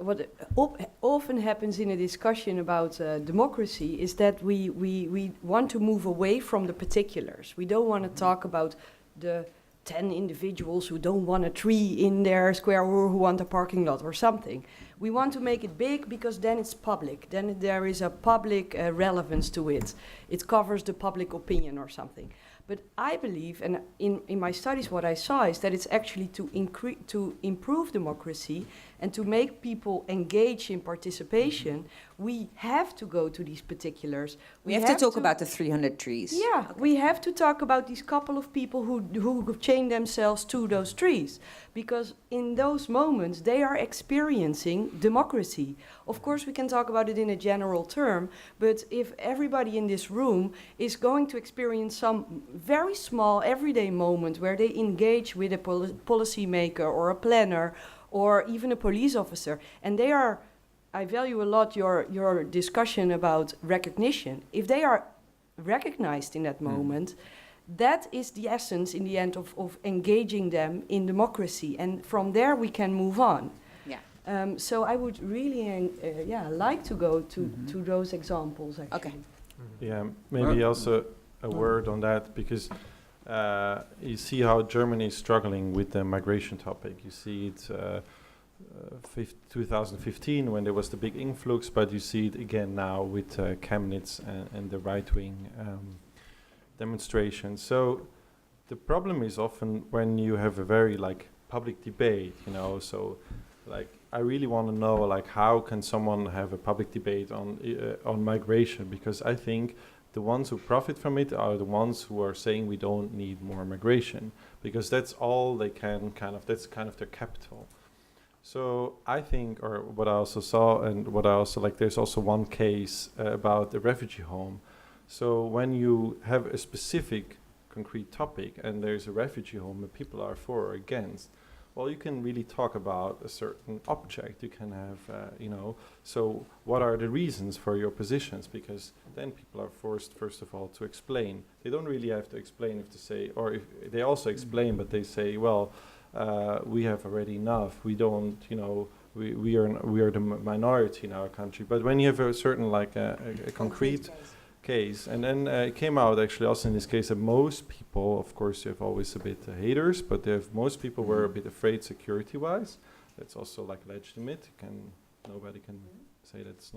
often happens in a discussion about democracy, is that we want to move away from the particulars. We don't want to talk about the 10 individuals who don't want a tree in their square or who want a parking lot or something. We want to make it big because then it's public. Then there is a public relevance to it. It covers the public opinion or something. But I believe, and in my studies what I saw is that it's actually to improve democracy and to make people engage in participation, we have to go to these particulars. We have to talk about the 300 trees. Yeah, okay. We have to talk about these couple of people who chain themselves to those trees. Because in those moments, they are experiencing democracy. Of course, we can talk about it in a general term, but if everybody in this room is going to experience some very small everyday moment where they engage with a policymaker or a planner or even a police officer, and they are, I value a lot your discussion about recognition. If they are recognized in that moment, that is the essence in the end of engaging them in democracy. And from there we can move on. Yeah. So I would really like to go to those examples, actually. Okay. Yeah, maybe also a word on that, because you see how Germany is struggling with the migration topic. You see it 2015 when there was the big influx, but you see it again now with Chemnitz and the right-wing demonstrations. So the problem is often when you have a very public debate, so I really want to know how can someone have a public debate on migration, because I think the ones who profit from it are the ones who are saying we don't need more migration, because that's all they can that's kind of their capital. So I think, or what I also saw and what I also there's also one case about the refugee home. So when you have a specific concrete topic and there's a refugee home and people are for or against, well, you can really talk about a certain object. You can have, so what are the reasons for your positions? Because then people are forced, first of all, to explain. They don't really have to explain if to say, or if they also explain, but they say, well, we have already enough. We don't, we are the minority in our country. But when you have a certain a concrete case, and then it came out actually also in this case that most people, of course, you have always a bit haters, but most people were a bit afraid security-wise. That's also legitimate. Nobody can say that's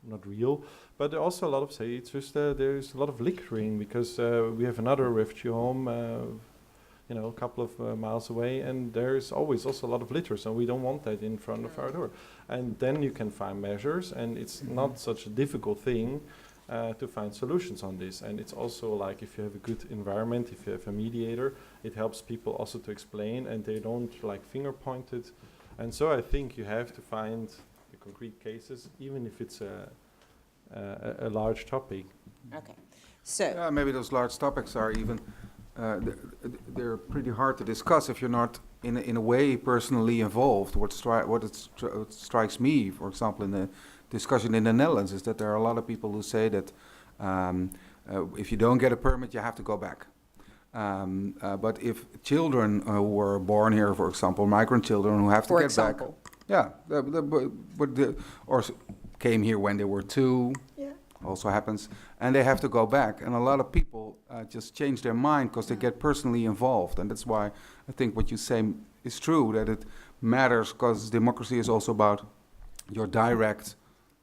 not real. But also a lot of say it's just there's a lot of littering, because we have another refugee home, a couple of miles away, and there's always also a lot of litter, so we don't want that in front of our door. And then you can find measures, and it's not such a difficult thing to find solutions on this. And it's also if you have a good environment, if you have a mediator, it helps people also to explain, and they don't finger pointed. And so I think you have to find the concrete cases, even if it's a large topic. Okay. So Yeah, maybe those large topics are even they're pretty hard to discuss if you're not in a way personally involved. What strikes me, for example, in the discussion in the Netherlands, is that there are a lot of people who say that if you don't get a permit, you have to go back. But if children who were born here, for example, migrant children who have to get back, or came here when they were 2, also happens, and they have to go back. And a lot of people just change their mind because they get personally involved. And that's why I think what you say is true, that it matters, because democracy is also about your direct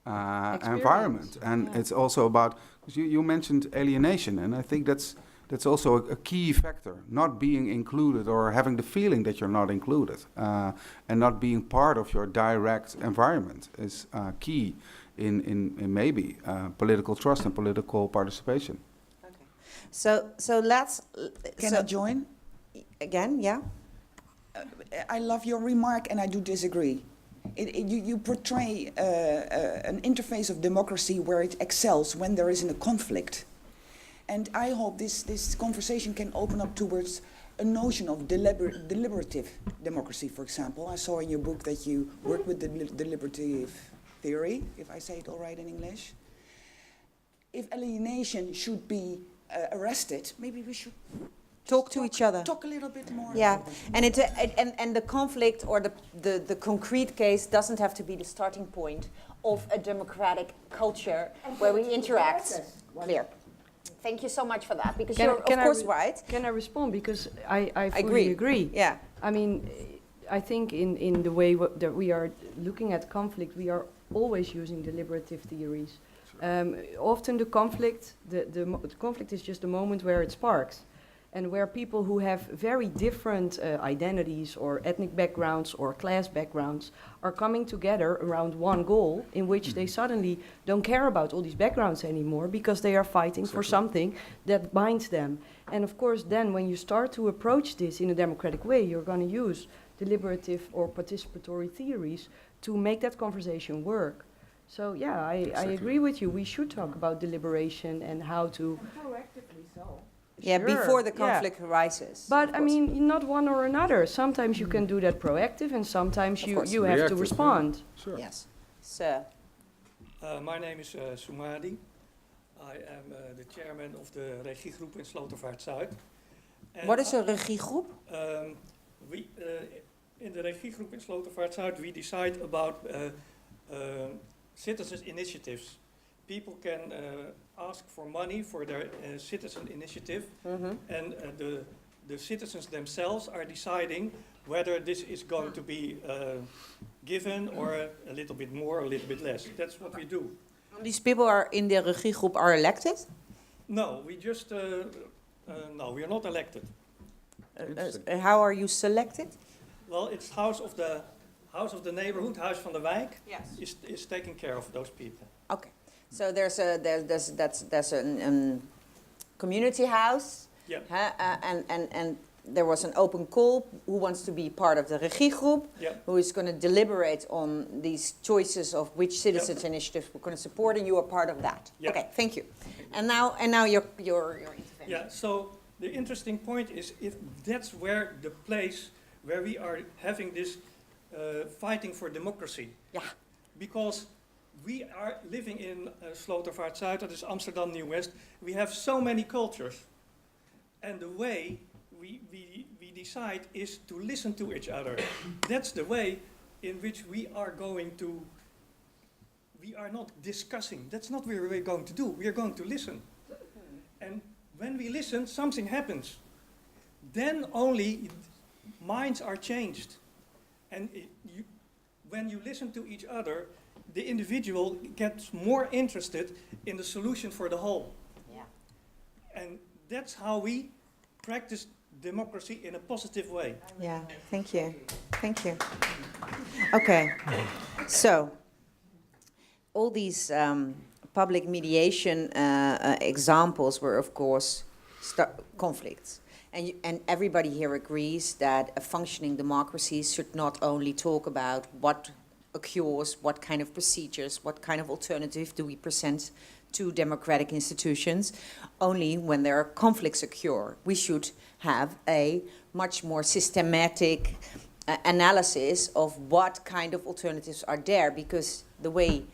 environment. And it's also about, because you mentioned alienation, and I think that's also a key factor. Not being included, or having the feeling that you're not included, and not being part of your direct environment is key in maybe political trust and political participation. Okay. So let's. Can I join? Again, yeah. I love your remark, and I do disagree. You portray an interface of democracy where it excels when there isn't a conflict. And I hope this conversation can open up towards a notion of deliberative democracy, for example. I saw in your book that you work with the deliberative theory, if I say it all right in English. If alienation should be arrested, maybe we should talk to each other. Talk a little bit more. Yeah, and the conflict or the concrete case doesn't have to be the starting point of a democratic culture where we interact. Clear. Thank you so much for that, because you're of course right. Can I respond? Because I fully agree. Yeah. I mean, I think in the way that we are looking at conflict, we are always using deliberative theories. Often the conflict is just a moment where it sparks, and where people who have very different identities or ethnic backgrounds or class backgrounds are coming together around one goal, in which they suddenly don't care about all these backgrounds anymore, because they are fighting for something that binds them. And of course, then when you start to approach this in a democratic way, you're going to use deliberative or participatory theories to make that conversation work. So yeah, I agree with you. We should talk about deliberation and how to... Proactively so. Yeah, Sure, before the conflict arises. But I mean, not one or another. Sometimes you can do that proactive, and sometimes you have to respond. Sure. Yes. Sir. My name is Sumadi. I am the chairman of the regiegroep in Slotervaart-Zuid. What is a regiegroep? We, in the regiegroep in Slotervaart-Zuid, we decide about citizens' initiatives. People can ask for money for their citizen initiative, and the citizens themselves are deciding whether this is going to be given or a little bit more or a little bit less. That's what we do. These people are in the regiegroep are elected? No, we just, no, we are not elected. How are you selected? Well, it's house of the neighborhood, Huis van de Wijk, Yes. is taking care of those people. Okay. So there's a community house, Yeah. and there was an open call. Who wants to be part of the regiegroep? Yeah. Who is going to deliberate on these choices of which citizens' initiatives we're going to support, and you are part of that. Yeah. Okay, thank you. And now your intervention. Yeah. So the interesting point is, if that's where the place where we are having this fighting for democracy. Yeah. Because we are living in Slotervaart-Zuid, that is Amsterdam Nieuw-West. We have so many cultures, and the way we decide is to listen to each other. That's the way in which we are going to. We are not discussing. That's not what we're going to do. We are going to listen, and when we listen, something happens. Then only minds are changed, and when you listen to each other, the individual gets more interested in the solution for the whole. Yeah. And that's how we practice democracy in a positive way. Yeah, thank you. Thank you. Okay, so all these public mediation examples were, of course, conflicts. And everybody here agrees that a functioning democracy should not only talk about what occurs, what kind of procedures, what kind of alternative do we present to democratic institutions. Only when there are conflicts occur, we should have a much more systematic analysis of what kind of alternatives are there, because the way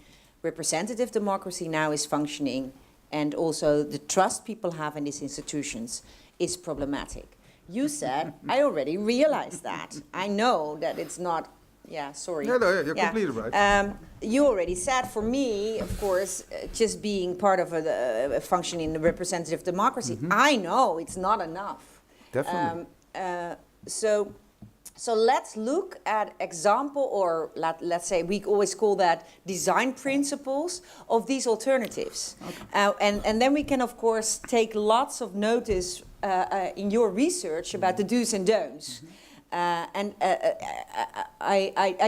representative democracy now is functioning, and also the trust people have in these institutions, is problematic. You said, I already realized that. I know that it's not, sorry. Yeah, no, you're completely right. You already said, for me, of course, just being part of a functioning representative democracy, I know it's not enough. Definitely. So let's look at example, or let's say we always call that design principles of these alternatives. Okay. And then we can, of course, take lots of notice in your research about the do's and don'ts. I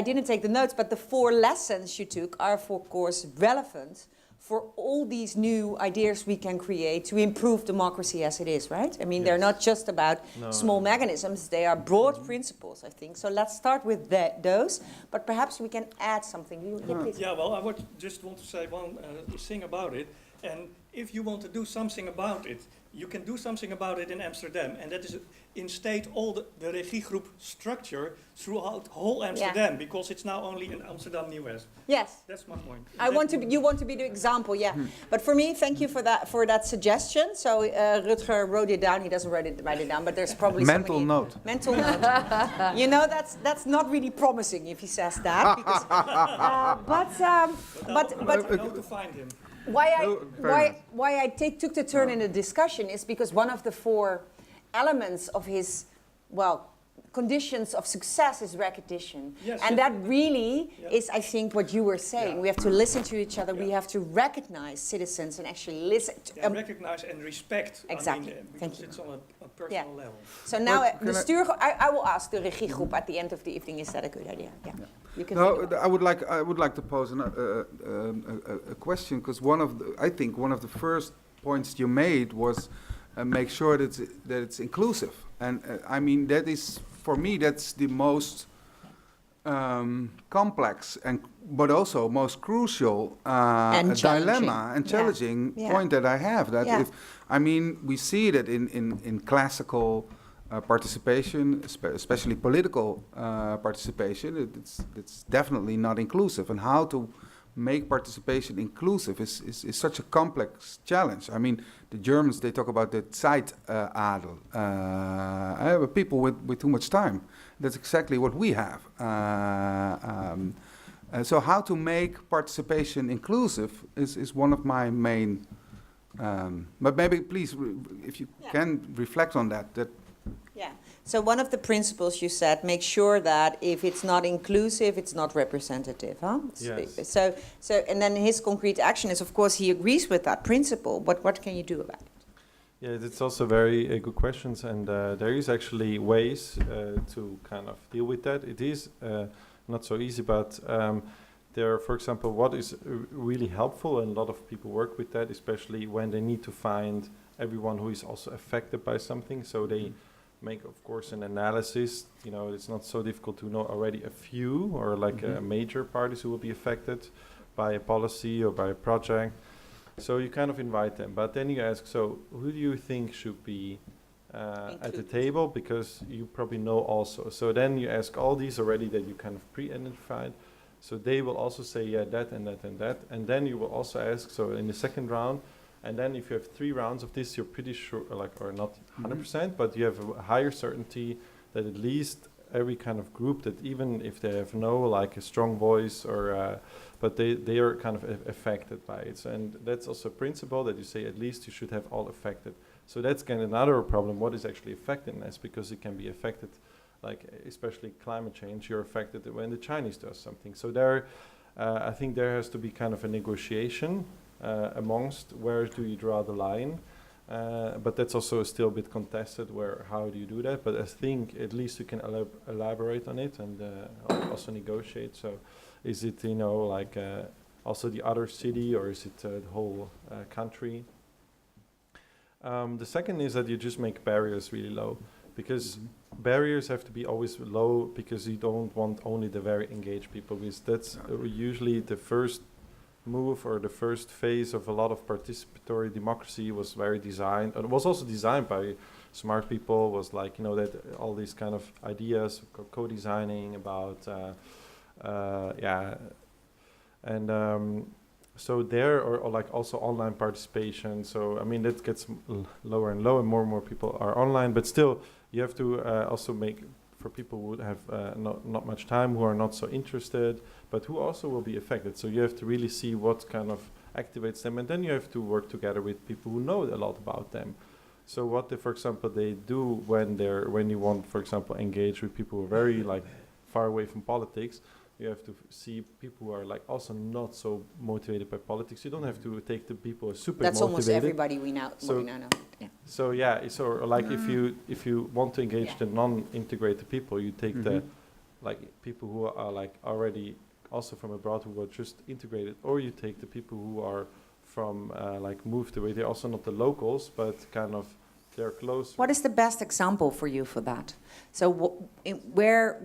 didn't take the notes, but the 4 lessons you took are, of course, relevant for all these new ideas we can create to improve democracy as it is, right? I mean, they're not just about small mechanisms, they are broad principles, I think. So let's start with those, but perhaps we can add something. Yeah, well, I would just want to say one thing about it. And if you want to do something about it, you can do something about it in Amsterdam. And that is instate all the regiegroep structure throughout whole Amsterdam, because it's now only in Amsterdam Nieuw-West. Yes. That's my point. You want to be the example, yeah. But for me, thank you for that suggestion. So Rutger wrote it down. He doesn't write it down, but there's probably mental note. Mental note. You know, that's not really promising if he says that. Because, but I know to find him. Why I took the turn in the discussion is because one of the 4 elements of his, conditions of success is recognition. Yes, and that really is, I think, what you were saying. We have to listen to each other. We have to recognize citizens and actually listen. Recognize and respect. Exactly. I mean, Thank because you. it's on a personal level. So now, I will ask the regiegroep at the end of the evening. Is that a good idea? Yeah. You can I would like to pose a question, because I think one of the first points you made was make sure that it's inclusive, and I mean that is, for me, that's the most complex but also most crucial dilemma and challenging point that I have. That we see that in classical participation, especially political participation, it's definitely not inclusive, and how to make participation inclusive is such a complex challenge. I mean, the Germans, they talk about the Zeitadel, people with too much time. That's exactly what we have. So how to make participation inclusive is one of my main, but maybe please, if you can reflect on that. Yeah. So one of the principles you said, make sure that if it's not inclusive, it's not representative, huh? Yes. So, and then his concrete action is, of course, he agrees with that principle, but what can you do about it? Yeah, it's also very good questions, and there is actually ways to kind of deal with that. It is not so easy, but there, for example, what is really helpful, and a lot of people work with that, especially when they need to find everyone who is also affected by something. So they make, of course, an analysis. You know, it's not so difficult to know already a few or like major parties who will be affected by a policy or by a project. So you kind of invite them, but then you ask, so who do you think should be at the table? Because you probably know also. So then you ask all these already that you kind of pre-identified. So they will also say, yeah, that and that and that. And then you will also ask, so in the second round, and then if you have 3 rounds of this, you're pretty sure, like, or not 100%, but you have a higher certainty that at least every kind of group, that even if they have no like a strong voice or, but they are kind of affected by it. So, and that's also a principle that you say at least you should have all affected. So that's kind of another problem. What is actually effectiveness? Because it can be affected, like especially climate change. You're affected when the Chinese does something. So there, I think there has to be kind of a negotiation amongst where do you draw the line. But that's also still a bit contested, where how do you do that? But I think at least you can elaborate on it and also negotiate. So is it, you know, like also the other city, or is it the whole country? The second is that you just make barriers really low, because barriers have to be always low, because you don't want only the very engaged people, because that's usually the first move or the first phase of a lot of participatory democracy. Was very designed, and it was also designed by smart people, was like, you know, that all these kind of ideas, co-designing about, so there, or like also online participation. So I mean, that gets lower and lower, and more people are online, but still you have to also make, for people who have not much time, who are not so interested, but who also will be affected. So you have to really see what kind of activates them, and then you have to work together with people who know a lot about them. So what, for example, they do when you want, for example, engage with people who are very like far away from politics, you have to see people who are like also not so motivated by politics. You don't have to take the people who are super That's motivated. almost everybody we now know. Yeah. So yeah, so like if you want to engage the non-integrated people, you take the like people who are like already also from abroad, who are just integrated, or you take the people who are from like moved away. They're also not the locals, but kind of they're close. What is the best example for you for that? So where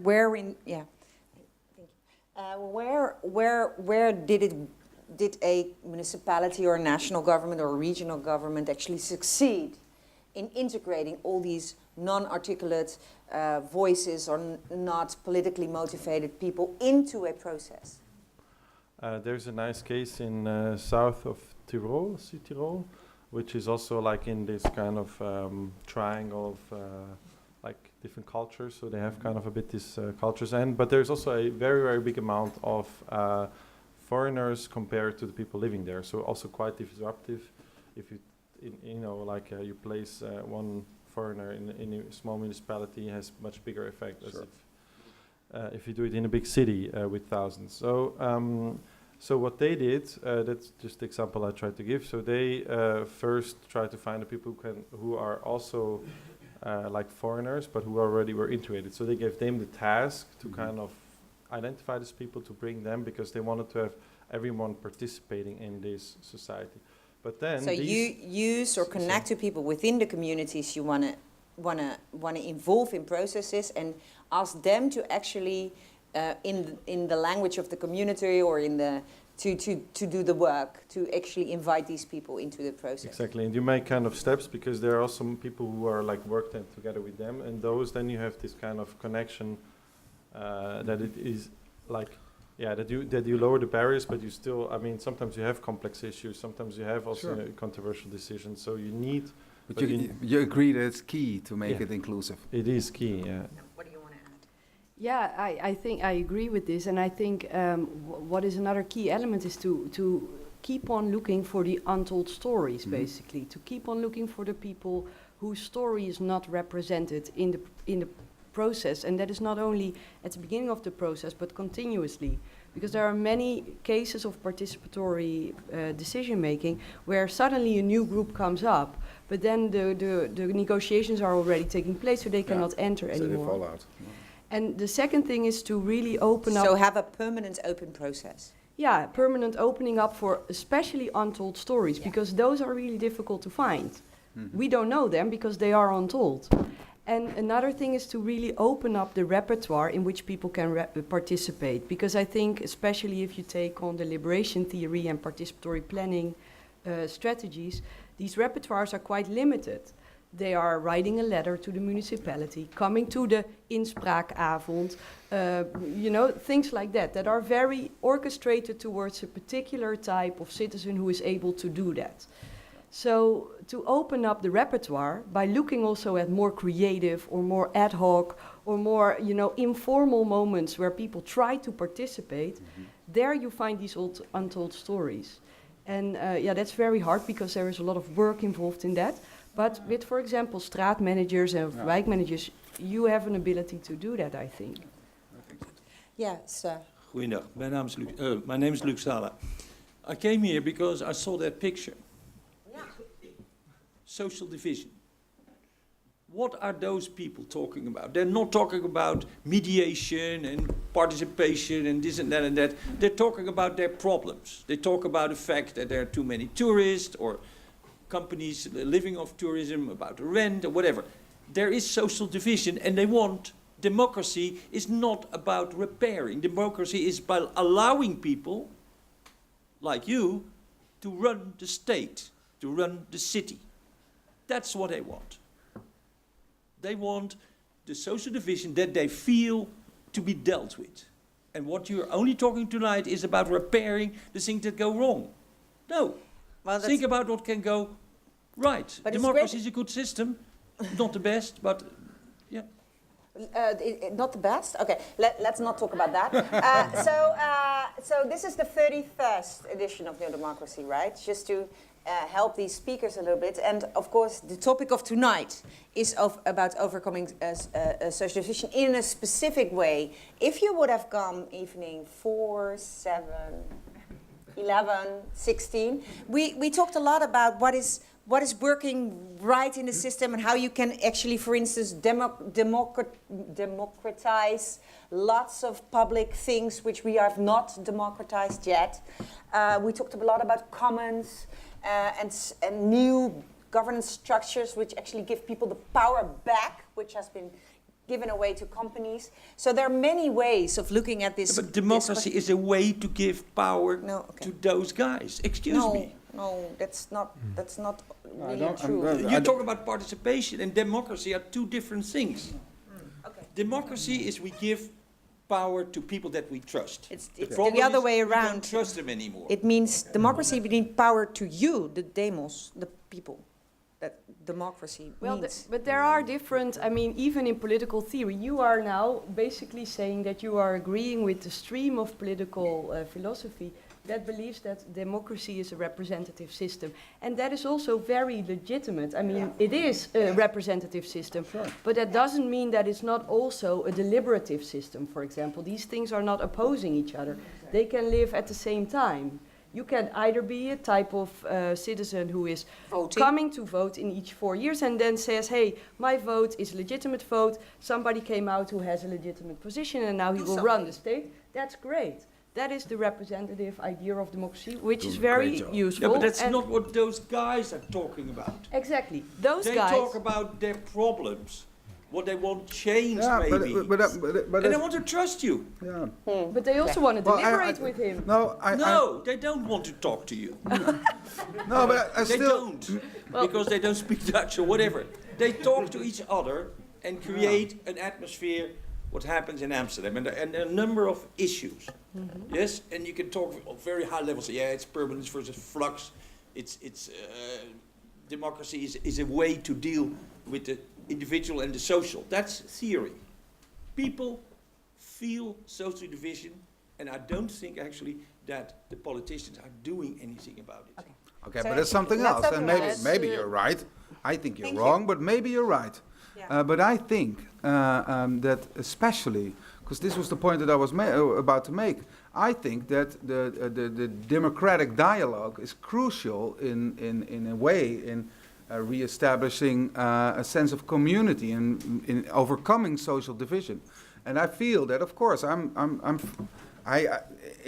did a municipality or a national government or a regional government actually succeed in integrating all these non-articulate voices or not politically motivated people into a process? There's a nice case in south of Tirol, Südtirol, which is also like in this kind of triangle of like different cultures. So they have kind of a bit these cultures, but there's also a very, very big amount of foreigners compared to the people living there. So also quite disruptive. If you, you know, like you place one foreigner in a small municipality, has much bigger effect as if you do it in a big city with thousands. So so what they did, that's just the example I tried to give. So they first tried to find the people who are also like foreigners, but who already were integrated. So they gave them the task to kind of identify these people, to bring them, because they wanted to have everyone participating in this society. But then, so you use or connect to people within the communities you want to involve in processes, and ask them to actually in the language of the community, or in the to do the work, to actually invite these people into the process. Exactly, and you make kind of steps, because there are some people who are like working together with them, and those then you have this kind of connection that it is like yeah, that you lower the barriers, but you still, I mean, sometimes you have complex issues, sometimes you have also controversial decisions, so you need... But you agree that it's key to make it inclusive? It is key, yeah. What do you want to add? Yeah, I think I agree with this, and I think what is another key element is to keep on looking for the untold stories, basically, to keep on looking for the people whose story is not represented in the process, and that is not only at the beginning of the process, but continuously, because there are many cases of participatory decision making where suddenly a new group comes up, but then the negotiations are already taking place, so they cannot enter So anymore. they fall out. And the second thing is to really open up. So have a permanent open process. Yeah, permanent opening up for especially untold stories, because those are really difficult to find. We don't know them because they are untold. And another thing is to really open up the repertoire in which people can participate, because I think especially if you take on the liberation theory and participatory planning strategies, these repertoires are quite limited. They are writing a letter to the municipality, coming to the inspraakavond, things like that are very orchestrated towards a particular type of citizen who is able to do that. So to open up the repertoire by looking also at more creative or more ad hoc or more, informal moments where people try to participate, there you find these untold stories. And that's very hard because there is a lot of work involved in that. But with, for example, straatmanagers and wijkmanagers, you have an ability to do that, I think. Yes. Goeiedag, my name is Luc Sala. I came here because I saw that picture. Yeah. Social division. What are those people talking about? They're not talking about mediation and participation and this and that and that. They're talking about their problems. They talk about the fact that there are too many tourists or companies living off tourism, about the rent or whatever. There is social division, and they want democracy is not about repairing. Democracy is about allowing people like you to run the state, to run the city. That's what they want. They want the social division that they feel to be dealt with. And what you're only talking tonight is about repairing the things that go wrong. No. Well, think about what can go right. But democracy is a good system, not the best, but yeah. Not the best? Okay, let's not talk about that. So this is the 31st edition of New Democracy, right? Just to help these speakers a little bit. And of course, the topic of tonight is about overcoming social division in a specific way. If you would have come evening 4, 7, 11, 16, we talked a lot about what is working right in the system and how you can actually, for instance, democratize lots of public things which we have not democratized yet. We talked a lot about commons and new governance structures which actually give people the power back, which has been given away to companies. So there are many ways of looking at this. But democracy is a way to give power to those guys. Excuse me. No, that's not really true. You talk about participation and democracy are two different things. Okay. Democracy is we give power to people that we trust. It's problem the other is way we around. don't trust them anymore. It means democracy means power to you, the demos, the people. That democracy means. But there are different, even in political theory, you are now basically saying that you are agreeing with the stream of political philosophy that believes that democracy is a representative system. And that is also very legitimate. It is a representative system, but that doesn't mean that it's not also a deliberative system, for example. These things are not opposing each other. They can live at the same time. You can either be a type of citizen who is coming to vote in each 4 years and then says, hey, my vote is a legitimate vote. Somebody came out who has a legitimate position and now he will run the state. That's great. That is the representative idea of democracy, which is very useful. Yeah, but that's not what those guys are talking about. Exactly. Those guys... They talk about their problems, what they want changed maybe. But and they want to trust you. Yeah. But they also want to deliberate with him. No, they don't want to talk to you. No, but I they still... don't, because they don't speak Dutch or whatever. They talk to each other and create an atmosphere, what happens in Amsterdam, and a number of issues. Yes, and you can talk on very high levels. Yeah, it's permanence versus flux. It's democracy is a way to deal with the individual and the social. That's theory. People feel social division, and I don't think actually that the politicians are doing anything about it. Okay. Okay, So but that's something let's else, talk and about maybe it. maybe you're right. I think you're Thank you. wrong, but maybe you're right. Yeah. But I think that especially, because this was the point that I was about to make, I think that the democratic dialogue is crucial in a way in reestablishing a sense of community and in overcoming social division. And I feel that, of course, in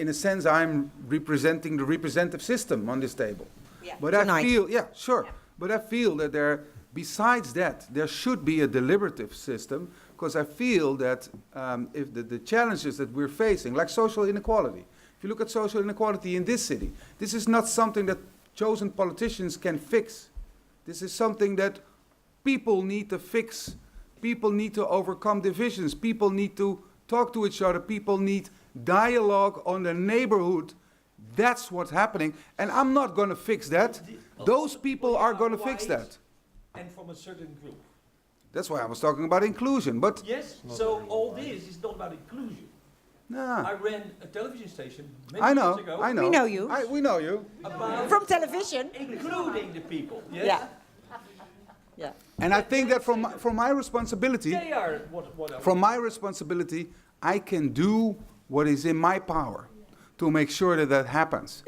a sense, I'm representing the representative system on this table. Yeah. But Tonight. I feel, yeah, sure. Yeah. But I feel that besides that, there should be a deliberative system, because I feel that if the challenges that we're facing, like social inequality, if you look at social inequality in this city, this is not something that chosen politicians can fix. This is something that people need to fix. People need to overcome divisions. People need to talk to each other. People need dialogue on the neighborhood. That's what's happening. And I'm not going to fix that. Those people are going to fix that. And from a certain group. That's why I was talking about inclusion. But Yes, so all this is not about inclusion. nah, I ran a television station many I know, years ago I know. We know you. We know you. about From television. including the people. Yes? Yeah. Yeah. And I think that from my responsibility, They are what from my responsibility, I can do what is in my power to make sure that that happens.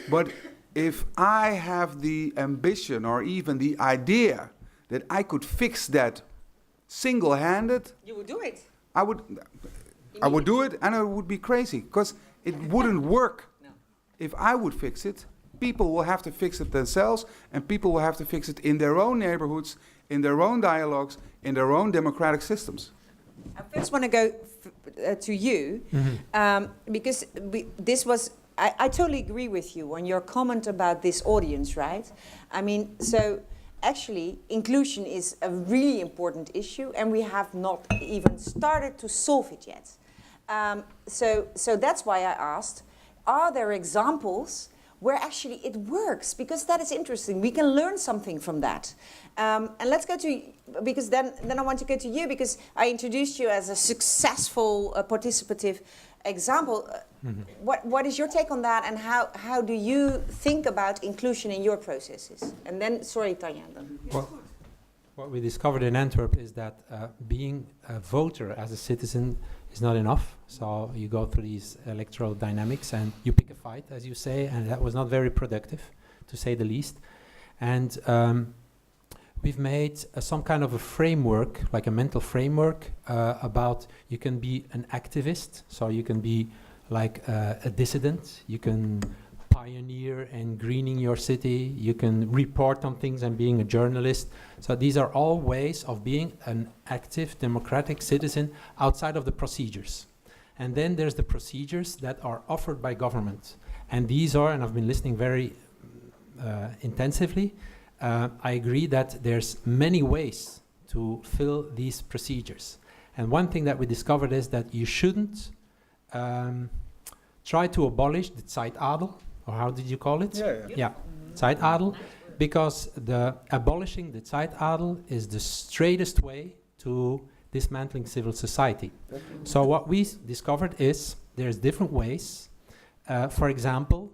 But if I have the ambition or even the idea that I could fix that single-handed, You will do it. I would do it, and I would be crazy, because it wouldn't work. No. If I would fix it, people will have to fix it themselves, and people will have to fix it in their own neighborhoods, in their own dialogues, in their own democratic systems. I first want to go to you, because this was, I totally agree with you on your comment about this audience, right? I mean, so actually, inclusion is a really important issue, and we have not even started to solve it yet. So that's why I asked, are there examples where actually it works? Because that is interesting. We can learn something from that. And let's go to, because then I want to go to you, because I introduced you as a successful participative example. What is your take on that, and how do you think about inclusion in your processes? And then, sorry, Tanja. Well, what we discovered in Antwerp is that being a voter as a citizen is not enough. So you go through these electoral dynamics and you pick a fight, as you say, and that was not very productive, to say the least. And we've made some kind of a framework, like a mental framework, about you can be an activist, so you can be like a dissident, you can pioneer in greening your city, you can report on things and being a journalist. So these are all ways of being an active democratic citizen outside of the procedures. And then there's the procedures that are offered by government. And these are, and I've been listening very intensively, I agree that there's many ways to fill these procedures. And one thing that we discovered is that you shouldn't try to abolish the Zeitadel, or how did you call it? Yeah, Zeitadel, because abolishing the Zeitadel is the straightest way to dismantling civil society. So what we discovered is there's different ways. For example,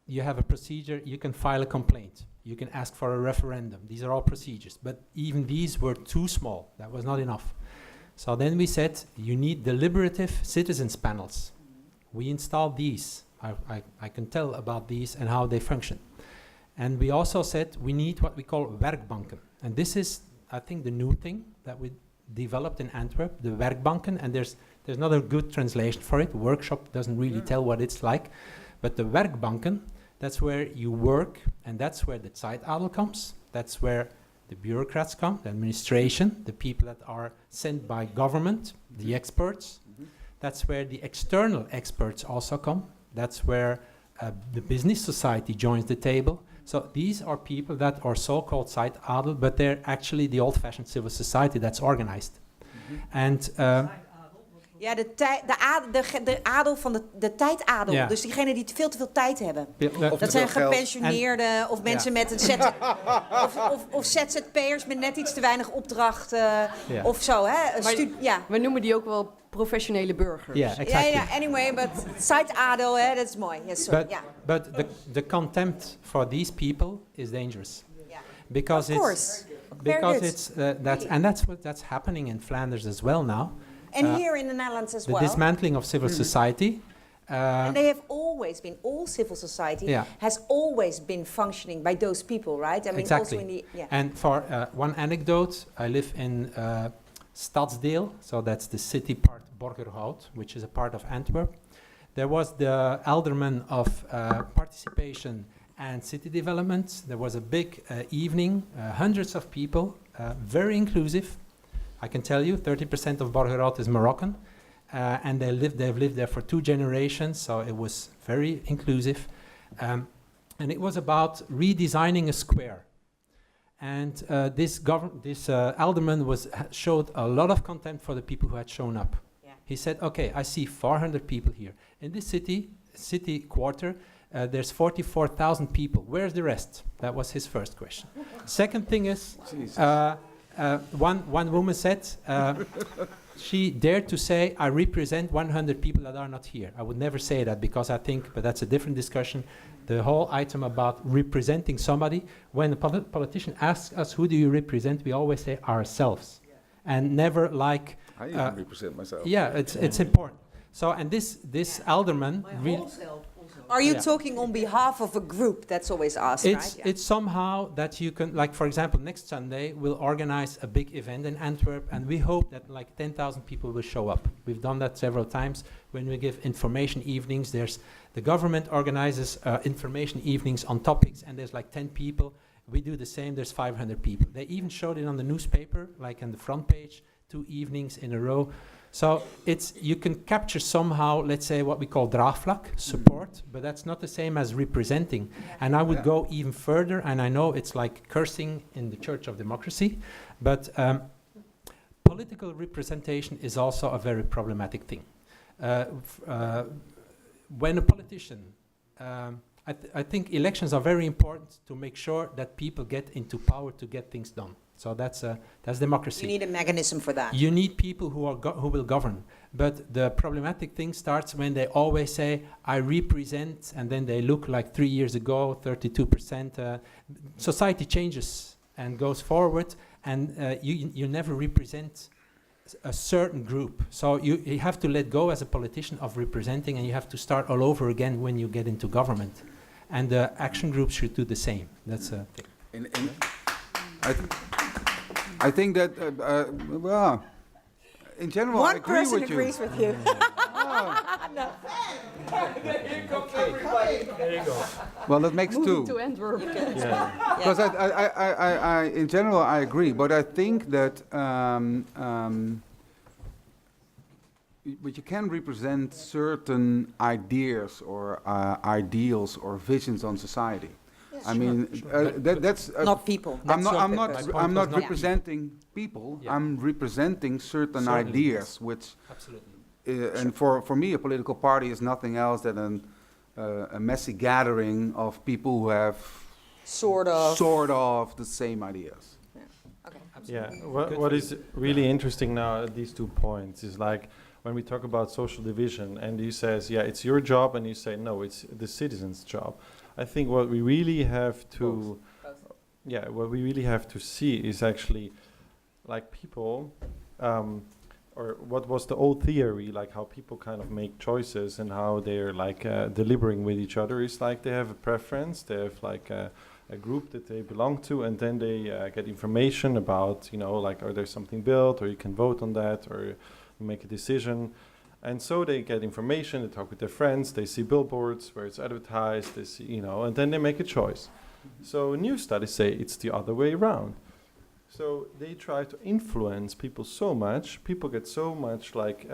you have a procedure, you can file a complaint, you can ask for a referendum. These are all procedures, but even these were too small. That was not enough. So then we said, you need deliberative citizens panels. We installed these. I can tell about these and how they function. And we also said we need what we call werkbanken. And this is, I think, the new thing that we developed in Antwerp, the werkbanken. And there's not a good translation for it. Workshop doesn't really tell what it's like. But the werkbanken, that's where you work, and that's where the Zeitadel comes. That's where the bureaucrats come, the administration, the people that are sent by government, the experts. That's where the external experts also come. That's where the business society joins the table. So these are people that are so-called Zeitadel, but they're actually the old-fashioned civil society that's organized. And Ja, de adel van de tijdadel. Ja. Dus diegenen die veel te veel tijd hebben. Of Dat te zijn veel geld. gepensioneerden of mensen met een of ZZP'ers met net iets te weinig opdrachten Ja. of zo. Hè? Ja. We noemen die ook wel professionele burgers. Yeah, exactly. Ja, anyway, but tijdadel, hè, dat is mooi. Yes, sorry. But, Ja. but the contempt for these people is dangerous. Ja. Because Of course. Very because good. that's happening in Flanders as well now. And here in the Netherlands as The well. dismantling of civil society. And they have always been, all civil society Yeah. has always been functioning by those people, right? I mean, Exactly. also in the, And for one anecdote, I live in Stadsdeel, so that's the city part, Borgerhout, which is a part of Antwerp. There was the alderman of participation and city development. There was a big evening, hundreds of people, very inclusive. I can tell you, 30% of Borgerhout is Moroccan, and they've lived there for 2 generations, so it was very inclusive. And it was about redesigning a square. And this alderman showed a lot of contempt for the people who had shown up. Yeah. He said, okay, I see 400 people here. In this city quarter, there's 44,000 people. Where's the rest? That was his first question. Second thing is, one woman said, she dared to say, I represent 100 people that are not here. I would never say that because I think, but that's a different discussion, the whole item about representing somebody, when a politician asks us, who do you represent, we always say ourselves. And never like... I even represent myself. Yeah, it's important. So, and this alderman... Are you Yeah. talking on behalf of a group? That's always asked, right? Yeah. It's somehow that you can, like for example, next Sunday we'll organize a big event in Antwerp, and we hope that like 10,000 people will show up. We've done that several times when we give information evenings. The government organizes information evenings on topics, and there's like 10 people. We do the same. There's 500 people. They even showed it on the newspaper, like on the front page, 2 evenings in a row. So you can capture somehow, let's say, what we call draagvlak, support, but that's not the same as representing. And I would go even further, and I know it's like cursing in the Church of Democracy, but political representation is also a very problematic thing. When a politician, I think elections are very important to make sure that people get into power to get things done. So that's democracy. You need a mechanism for that. You need people who will govern. But the problematic thing starts when they always say, I represent, and then they look like 3 years ago, 32%. Society changes and goes forward, and you never represent a certain group. So you have to let go as a politician of representing, and you have to start all over again when you get into government. And the action groups should do the same. That's a thing. I think that, well, in general, I One agree person with you. agrees with you. No. There you go. Well, that makes Moving two. to Antwerp. Because I, in general, I agree. But I think that, but you can represent certain ideas or ideals or visions on society. I mean, that's Not people. I'm That's not. your I'm purpose. not. point I'm was not not representing people. Yeah. I'm representing certain Certainly, ideas, yes. which, Absolutely. and for me, a political party is nothing else than a messy gathering of people who have Sort of. sort of the same ideas. Okay. Yeah, Good what for is really interesting now at these 2 points is like when we talk about social division and he says, yeah, it's your job, and you say, no, it's the citizens' job. I think what we really have to, what we really have to see is actually like people, or what was the old theory, like how people kind of make choices and how they're like deliberating with each other is like they have a preference, they have like a group that they belong to, and then they get information about, you know, like, or there's something built, or you can vote on that, or you make a decision. And so they get information, they talk with their friends, they see billboards where it's advertised, they see, you know, and then they make a choice. So new studies say it's the other way around. So they try to influence people so much, people get so much like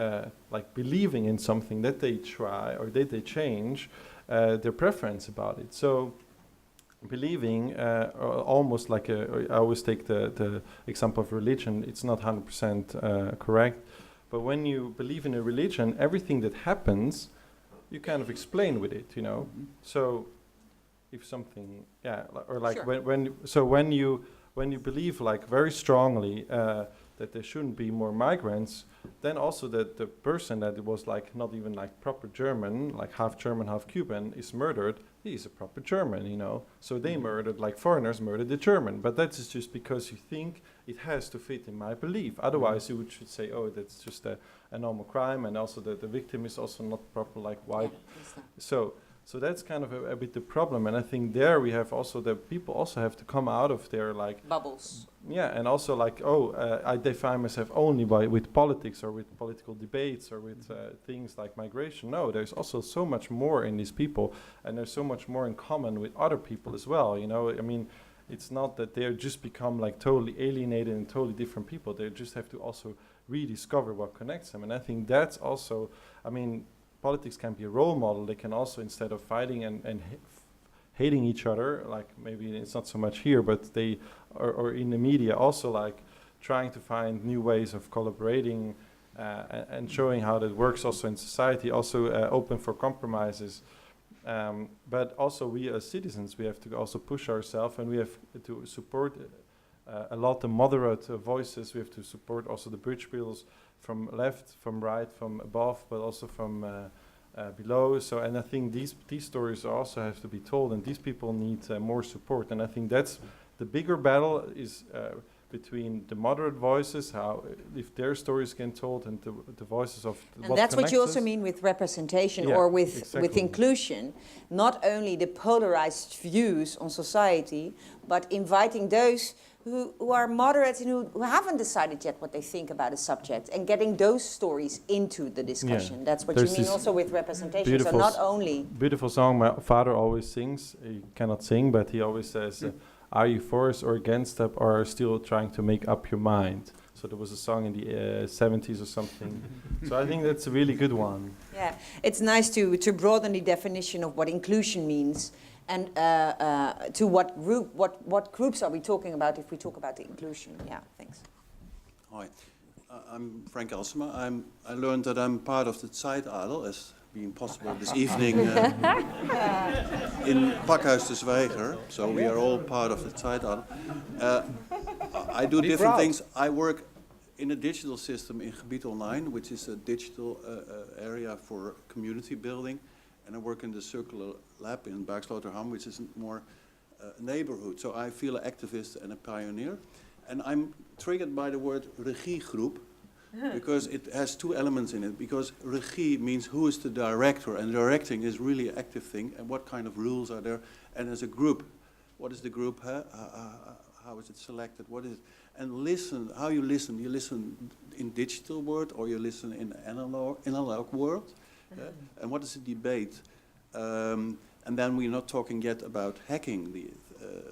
believing in something that they try or that they change their preference about it. So believing almost like I always take the example of religion, it's not 100% correct, But when you believe in a religion, everything that happens, you kind of explain with it, you know. So if something, or like Sure. when you believe like very strongly that there shouldn't be more migrants, then also that the person that was like not even like proper German, like half German, half Cuban, is murdered, he's a proper German, you know. So they murdered, like foreigners murdered the German. But that is just because you think it has to fit in my belief. Otherwise you should say, oh, that's just a normal crime, and also that the victim is also not proper like white. So that's kind of a bit the problem, and I think there we have also the people also have to come out of their like Bubbles. yeah, and also like I define myself only with politics or with political debates or with things like migration. No, there's also so much more in these people, and there's so much more in common with other people as well. You know, I mean, it's not that they're just become like totally alienated and totally different people. They just have to also rediscover what connects them, and I think that's also, I mean. Politics can be a role model. They can also, instead of fighting and hating each other, like maybe it's not so much here, but they or in the media also like trying to find new ways of collaborating and showing how that works also in society, also open for compromises. But also we as citizens, we have to also push ourselves, and we have to support a lot the moderate voices. We have to support also the bridge builders from left, from right, from above, but also from below. So, and I think these stories also have to be told, and these people need more support. And I think that's the bigger battle is between the moderate voices, how if their stories get told, and the voices of and that's what you also mean with representation, or with inclusion. Not only the polarized views on society, but inviting those who are moderate and who haven't decided yet what they think about a subject, and getting those stories into the discussion. Yeah. That's what There's you mean this also with representation. So not only... Beautiful song my father always sings. He cannot sing, but he always says, are you for us or against us, or are still trying to make up your mind? So there was a song in the 70s or something. So I think that's a really good one. Yeah, it's nice to broaden the definition of what inclusion means, and to what groups are we talking about if we talk about the inclusion. Yeah, thanks. Hi, I'm Frank Elsema. I learned that I'm part of the Zeitalter, as being possible this evening in Pakhuis de Zwijger. So we are all part of the Zeitalter. I do different things. I work in a digital system in Gebied Online, which is a digital area for community building. And I work in the Circular Lab in Bergsloterham, which is more neighborhood. So I feel an activist and a pioneer. And I'm triggered by the word regiegroep, because it has two elements in it. Because regie means who is the director, and directing is really an active thing, and what kind of rules are there. And as a group, what is the group? How is it selected? What is it? And listen, how you listen. You listen in digital world, or you listen in analog world. And what is the debate? And then we're not talking yet about hacking,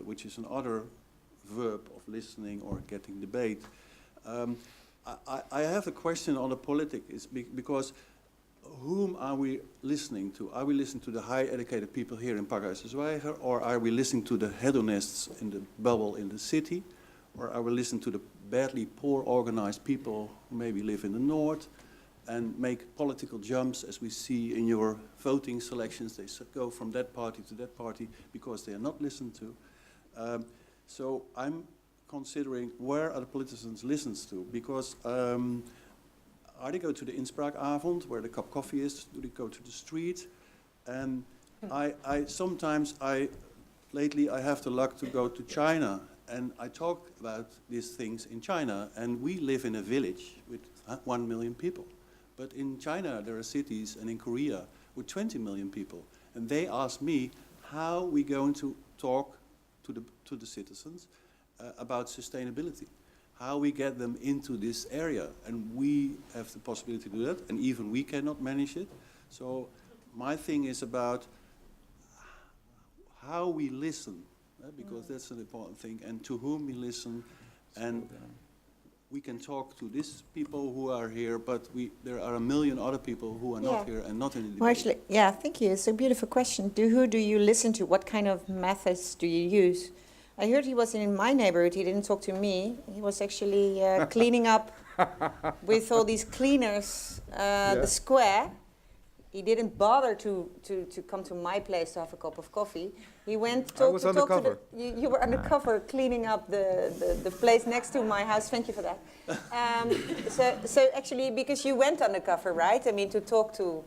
which is another verb of listening or getting debate. I have a question on the politics, because whom are we listening to? Are we listening to the high educated people here in Pakhuis de Zwijger, or are we listening to the hedonists in the bubble in the city, or are we listening to the badly poor organized people who maybe live in the north and make political jumps, as we see in your voting selections? They go from that party to that party because they are not listened to. So I'm considering where are the politicians listens to, because are they go to the Inspraakavond where the cup of coffee is? Do they go to the street? And lately I have the luck to go to China, and I talk about these things in China, and we live in a village with 1 million people. But in China there are cities, and in Korea with 20 million people. And they ask me how we going to talk to the citizens about sustainability, how we get them into this area, and we have the possibility to do that, and even we cannot manage it. So my thing is about how we listen, because that's an important thing, and to whom we listen, and we can talk to these people who are here, but there are 1 million other people who are not here and not in the debate. Well, actually, yeah, thank you. It's a beautiful question. Who do you listen to? What kind of methods do you use? I heard he was in my neighborhood. He didn't talk to me. He was actually cleaning up with all these cleaners the square. He didn't bother to come to my place to have a cup of coffee. He went to talk to you were undercover cleaning up the place next to my house. Thank you for that. So actually, because you went undercover, right? I mean, to talk to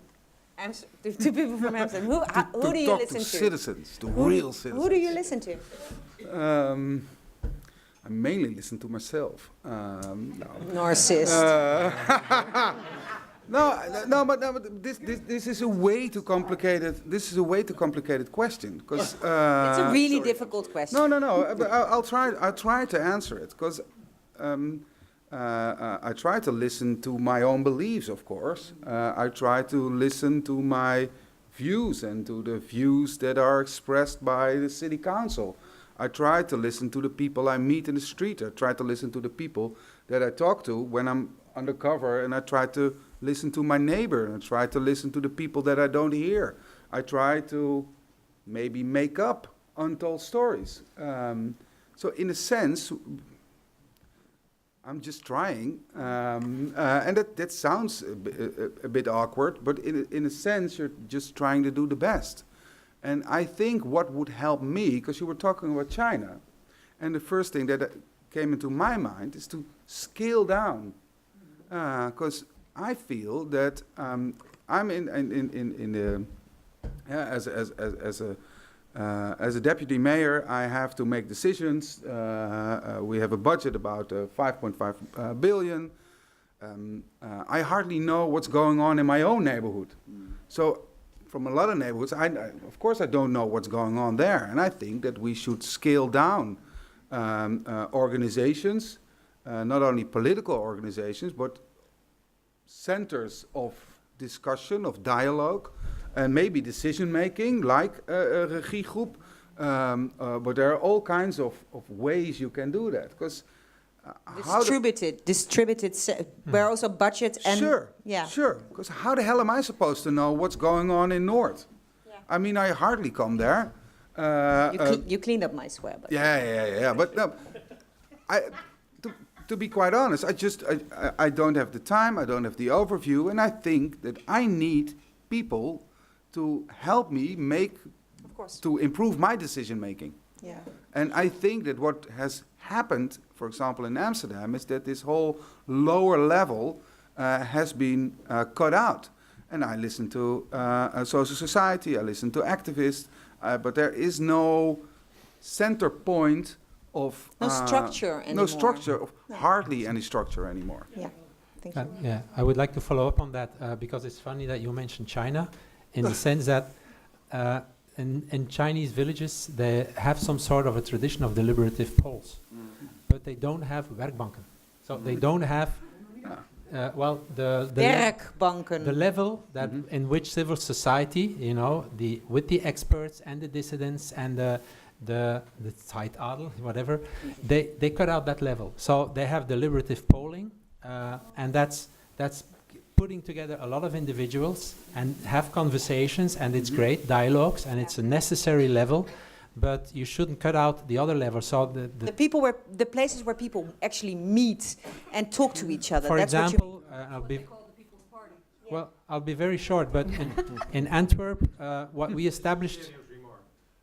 people from Amsterdam. Who do you listen to? Citizens, to real citizens. Who do you listen to? I mainly listen to myself. Narcissist. But this is a way too complicated. This is a way too complicated question because it's a really difficult question. No. But I'll try to answer it because I try to listen to my own beliefs. Of course, I try to listen to my views and to the views that are expressed by the city council. I try to listen to the people I meet in the street. I try to listen to the people that I talk to when I'm undercover, and I try to listen to my neighbor, and I try to listen to the people that I don't hear. I try to maybe make up untold stories. So in a sense, I'm just trying, and that sounds a bit awkward, but in a sense, you're just trying to do the best. And I think what would help me, because you were talking about China, and the first thing that came into my mind is to scale down, because I feel that I'm in the as a deputy mayor, I have to make decisions. We have a budget about 5.5 billion. I hardly know what's going on in my own neighborhood. So from a lot of neighborhoods, of course I don't know what's going on there. And I think that we should scale down organizations, not only political organizations, but centers of discussion, of dialogue, and maybe decision-making, like a regiegroep. But there are all kinds of ways you can do that. Because distributed, where also budget and... Sure. Because how the hell am I supposed to know what's going on in North? Yeah. I mean, I hardly come there. You cleaned up my square. But yeah. But no, to be quite honest, I don't have the time, I don't have the overview, and I think that I need people to help me to improve my decision making. Yeah. And I think that what has happened, for example, in Amsterdam, is that this whole lower level has been cut out. And I listen to social society, I listen to activists, but there is no center point of... No structure anymore. No structure, hardly any structure anymore. Yeah, thank you. Yeah, I would like to follow up on that because it's funny that you mentioned China, in the sense that in Chinese villages they have some sort of a tradition of deliberative polls, but they don't have werkbanken. So they don't have, werkbanken. The level that in which civil society, with the experts and the dissidents and the Zeitadel, whatever, they cut out that level. So they have deliberative polling, and that's putting together a lot of individuals and have conversations, and it's great dialogues, and it's a necessary level, but you shouldn't cut out the other level. So the places where people actually meet and talk to each other. For that's example, I'll be very short, but in Antwerp, what we established.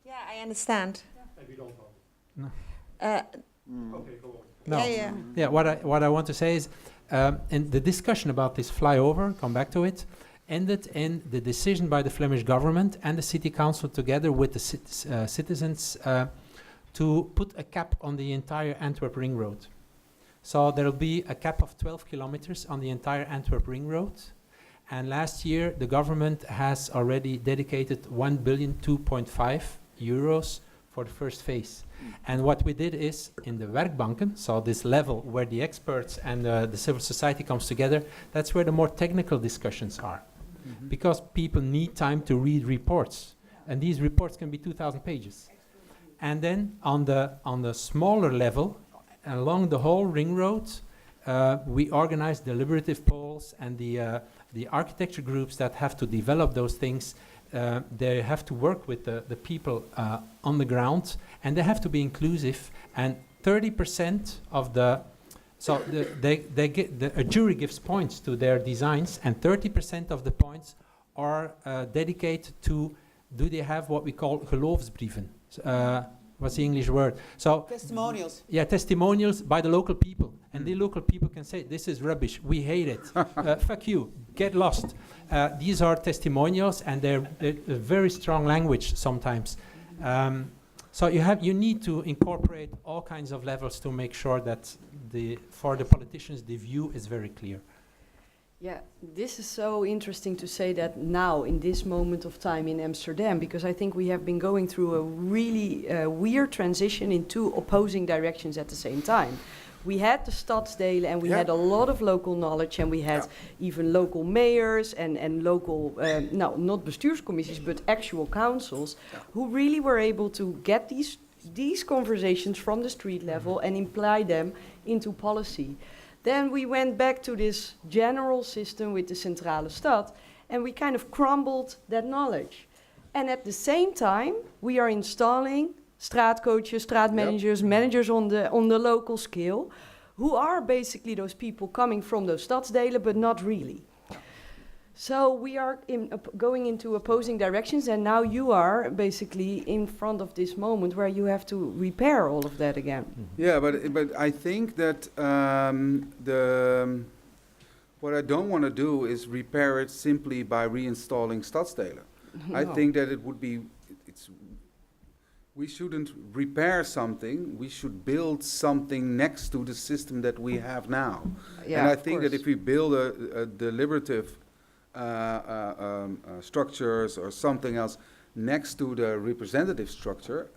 Yeah, I understand. Maybe don't talk. No. Okay, go on. No. Yeah. What I want to say is, and the discussion about this flyover, come back to it, ended in the decision by the Flemish government and the city council together with the citizens to put a cap on the entire Antwerp ring road. So there will be a cap of 12 kilometers on the entire Antwerp ring road. And last year, the government has already dedicated 1,250,000,000 euros for the first phase. And what we did is, in the werkbanken, so this level where the experts and the civil society comes together, that's where the more technical discussions are. Because people need time to read reports. And these reports can be 2,000 pages. And then on the smaller level, along the whole ring road, we organize deliberative polls, and the architecture groups that have to develop those things, they have to work with the people on the ground, and they have to be inclusive. And 30% of a jury gives points to their designs, and 30% of the points are dedicated to, do they have what we call geloofsbrieven? What's the English word? So Testimonials. yeah, testimonials by the local people. And the local people can say, this is rubbish, we hate it, fuck you, get lost. These are testimonials, and they're very strong language sometimes. So you need to incorporate all kinds of levels to make sure that for the politicians, the view is very clear. Yeah, this is so interesting to say that now, in this moment of time in Amsterdam, because I think we have been going through a really weird transition in two opposing directions at the same time. We had the Stadsdelen, and we had a lot of local knowledge, and we had even local mayors and local, not bestuurscommissies, but actual councils, who really were able to get these conversations from the street level and imply them into policy. Then we went back to this general system with the Centrale Stad, and we kind of crumbled that knowledge. And at the same time, we are installing straatcoaches, straatmanagers, managers on the local scale, who are basically those people coming from those stadsdelen, but not really. So we are going into opposing directions, and now you are basically in front of this moment where you have to repair all of that again. Yeah, but I think that what I don't want to do is repair it simply by reinstalling Stadsdelen. No. I think that it would be, we shouldn't repair something, we should build something next to the system that we have now. Yeah, and I of think course. that if we build a deliberative structures or something else next to the representative structure,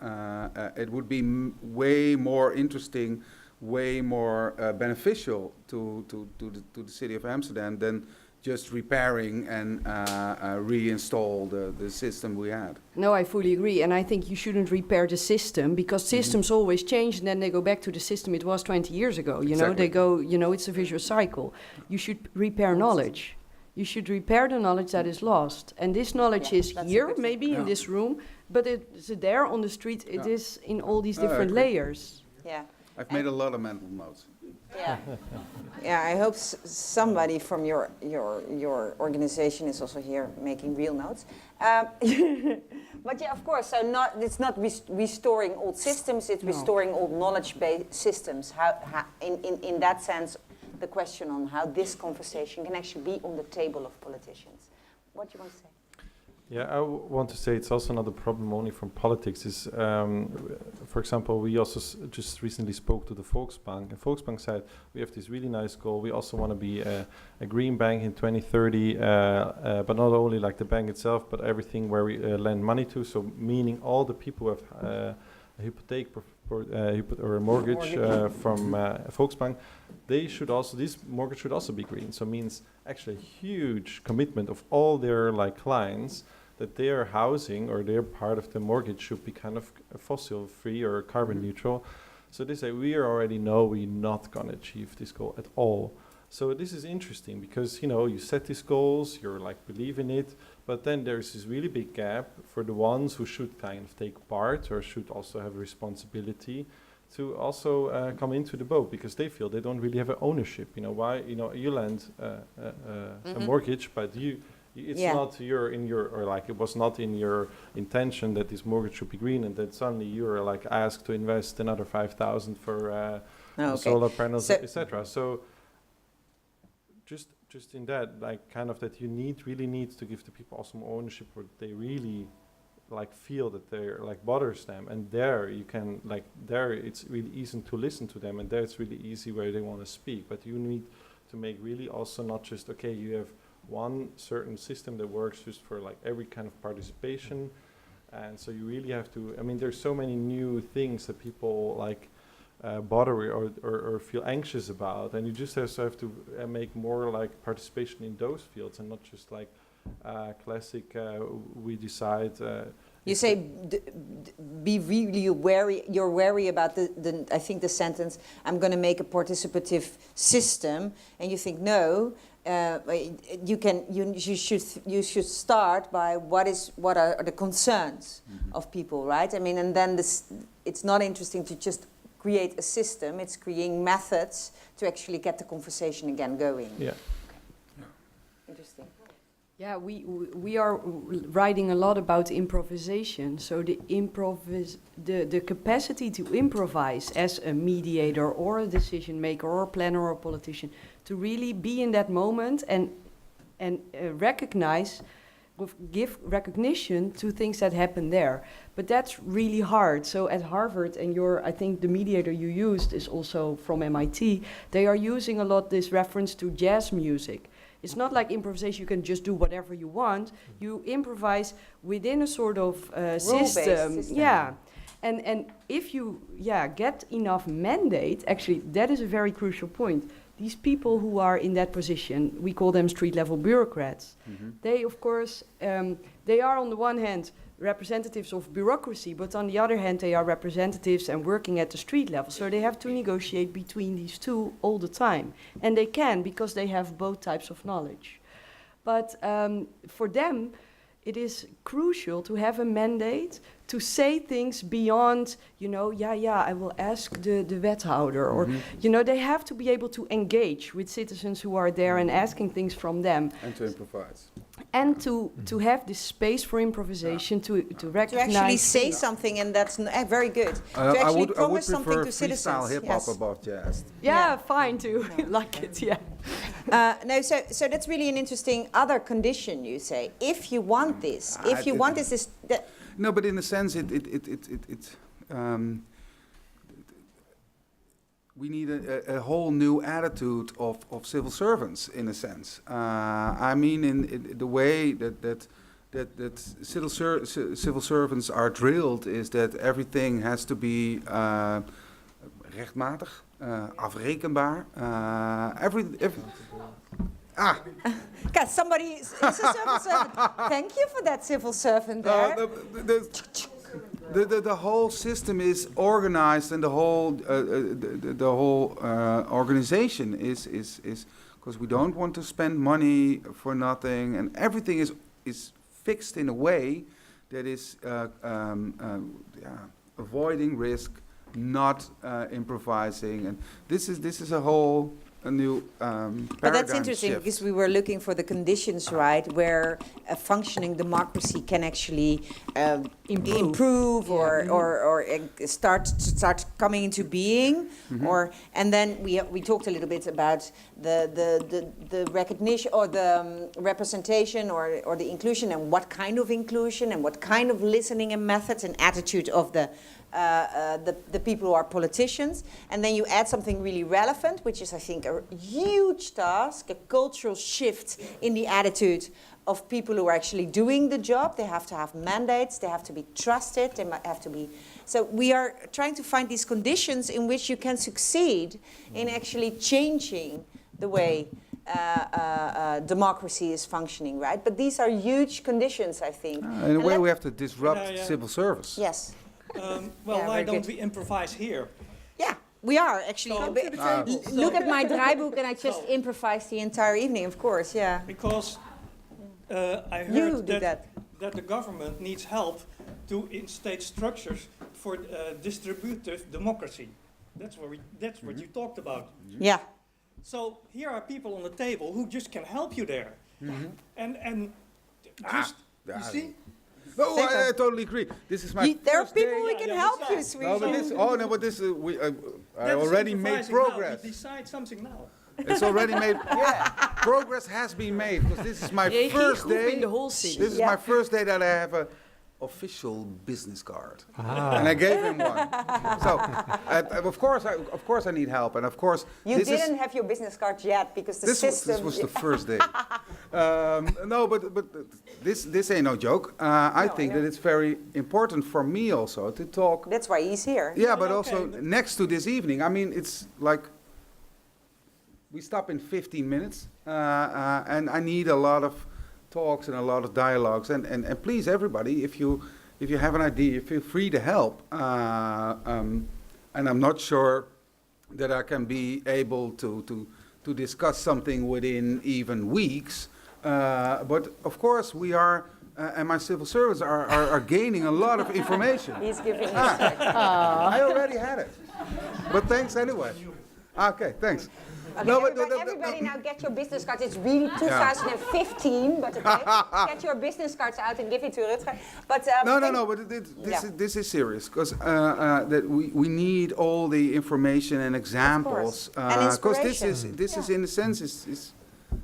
it would be way more interesting, way more beneficial to the city of Amsterdam than just repairing and reinstall the system we had. No, I fully agree, and I think you shouldn't repair the system, because systems always change, and then they go back to the system it was 20 years ago. You know, they go, it's a vicious cycle. You should repair knowledge. You should repair the knowledge that is lost. And this knowledge is here, maybe in this room, but it's there on the street. It is in all these different layers. Yeah. I've made a lot of mental notes. Yeah. Yeah, I hope somebody from your organization is also here making real notes. But yeah, of course, so it's not restoring old systems, it's restoring old knowledge-based systems. How in that sense, the question on how this conversation can actually be on the table of politicians. What do you want to say? Yeah, I want to say it's also not a problem only from politics. Is, for example, we also just recently spoke to the Volksbank, and Volksbank said we have this really nice goal. We also want to be a green bank in 2030, but not only like the bank itself, but everything where we lend money to. So meaning all the people who have a hypothèque or a mortgage from Volksbank, they should also, this mortgage should also be green. So it means actually a huge commitment of all their clients that their housing or their part of the mortgage should be kind of fossil free or carbon neutral. So they say we already know we're not going to achieve this goal at all. So this is interesting because you set these goals, you're believe in it, but then there's this really big gap for the ones who should kind of take part or should also have a responsibility to also come into the boat, because they feel they don't really have an ownership. Why? You lend a mortgage, but it's not it was not in your intention that this mortgage should be green, and then suddenly you're asked to invest another 5,000 for solar panels, etc. So just in that, kind of that you really need to give the people some ownership where they really feel that they're bothers them, and there you can there it's really easy to listen to them, and there it's really easy where they want to speak. But you need to make really also not just you have one certain system that works just for every kind of participation, and so you really have to. I mean, there's so many new things that people bother or feel anxious about, and you just have to make more participation in those fields, and not just classic we decide. You say be really wary. You're wary about the I think the sentence, I'm going to make a participative system, and you think no, you should start by what are the concerns of people, right? I mean, and then it's not interesting to just create a system. It's creating methods to actually get the conversation again going. Yeah. Interesting. Yeah, we are writing a lot about improvisation. So the capacity to improvise as a mediator or a decision maker or a planner or a politician, to really be in that moment and give recognition to things that happen there. But that's really hard. So at Harvard, and I think the mediator you used is also from MIT, they are using a lot this reference to jazz music. It's not like improvisation, you can just do whatever you want. You improvise within a sort of system. Yeah. And if you get enough mandate, actually, that is a very crucial point. These people who are in that position, we call them street-level bureaucrats. They, of course, they are on the one hand representatives of bureaucracy, but on the other hand, they are representatives and working at the street level. So they have to negotiate between these two all the time. And they can, because they have both types of knowledge. But for them, it is crucial to have a mandate to say things beyond, I will ask the wethouder. Or, they have to be able to engage with citizens who are there and asking things from them. And to improvise. And to have this space for improvisation, to recognize... To actually say something, and that's very good. To actually promise something to citizens. I would prefer freestyle hip-hop above jazz. Yeah, fine too. Like it, yeah. So that's really an interesting other condition, you say. If you want this, No, but in a sense, we need a whole new attitude of civil servants, in a sense. I mean, in the way that civil servants are drilled is that everything has to be rechtmatig, afrekenbaar. Somebody is a civil servant. Thank you for that civil servant there. The whole system is organized, and the whole organization is because we don't want to spend money for nothing, and everything is fixed in a way that is avoiding risk, not improvising, and this is a new but that's interesting shift. because we were looking for the conditions, right, where a functioning democracy can actually improve or start coming into being, and then we talked a little bit about the recognition or the representation or the inclusion, and what kind of inclusion and what kind of listening and methods and attitude of the people who are politicians, and then you add something really relevant, which is, I think, a huge task, a cultural shift in the attitude of people who are actually doing the job. They have to have mandates, they have to be trusted, they have to be... So we are trying to find these conditions in which you can succeed in actually changing the way democracy is functioning, right? But these are huge conditions, I think. In a way, we have to disrupt civil service. Yes. Why don't we improvise here? Yeah, we are actually. Look at my draaiboek, and I just improvised the entire evening, of course, yeah. Because I heard that the government needs help to instate structures for distributive democracy. That's what you talked about. Yeah. So here are people on the table who just can help you there. And just, you see? No, I totally agree. This is my There are first people day. who can help you, Zwijger. I already made progress. Now. Decide something now. It's already made. Progress has been made, because this is my first day. In the whole city. This is my first day that I have a official business card, and I gave him one. So, of course, I need help, and of course, you didn't have your business card yet because the system. This was the first day. No, but this ain't no joke. I think that it's very important for me also to talk. That's why he's here. Yeah, but also next to this evening. I mean, it's like we stop in 15 minutes, and I need a lot of talks and a lot of dialogues, and please, everybody, if you have an idea, feel free to help. And I'm not sure that I can be able to to discuss something within even weeks. But of course, we are, and my civil servants are gaining a lot of information. He's giving I already had it. But thanks anyway. Okay, thanks. Okay, No, but everybody now get your business cards. It's really 2015, but okay. Get your business cards out and give it to Rutger. But No, but this is serious, because that we need all the information and examples. And Because inspiration. this is in a sense,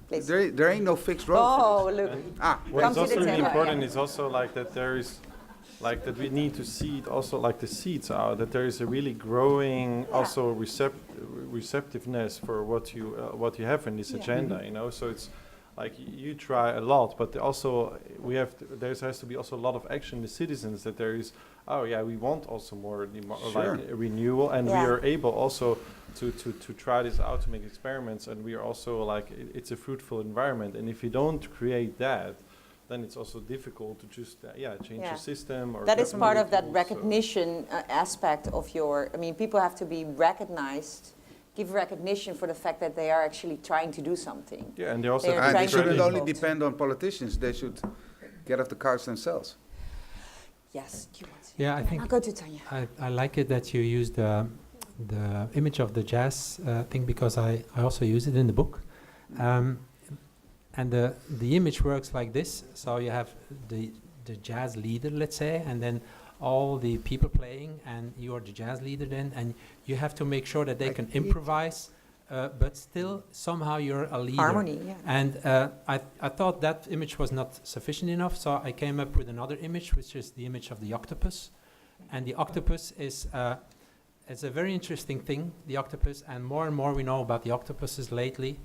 Please. there ain't no fixed road. Oh, look. What Come is to also the really table. important is also like that there is, like that we need to see it also like the seeds are, that there is a really growing also receptiveness for what you have in this agenda, you know. So it's like you try a lot, but also there has to be also a lot of action in the citizens, that there is, oh yeah, we want also more Sure. like renewal, and we Yeah. are able also to try this out, to make experiments, and we are also like it's a fruitful environment, and if you don't create that, then it's also difficult to just change the system. Or That is part of that tools, recognition aspect of your. I mean, people have to be recognized, give recognition for the fact that they are actually trying to do something. Yeah, and they also They're have And trying they to shouldn't be only involved. depend on politicians. They should get off the couch themselves. Yes. Do you want to? Yeah, I think I'll go to Tanya. I like it that you use the image of the jazz thing, because I also use it in the book. And the image works like this. So you have the jazz leader, let's say, and then all the people playing, and you are the jazz leader then, and you have to make sure that they can improvise, but still somehow you're a leader. Harmony, yeah. And I thought that image was not sufficient enough, so I came up with another image, which is the image of the octopus. And the octopus is it's a very interesting thing, the octopus, and more we know about the octopuses lately.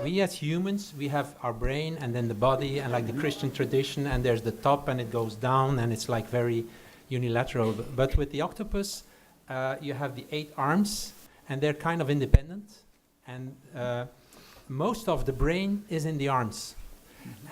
We as humans, we have our brain and then the body, and like the Christian tradition, and there's the top and it goes down, and it's like very unilateral. But with the octopus, you have the 8 arms, and they're kind of independent, and most of the brain is in the arms.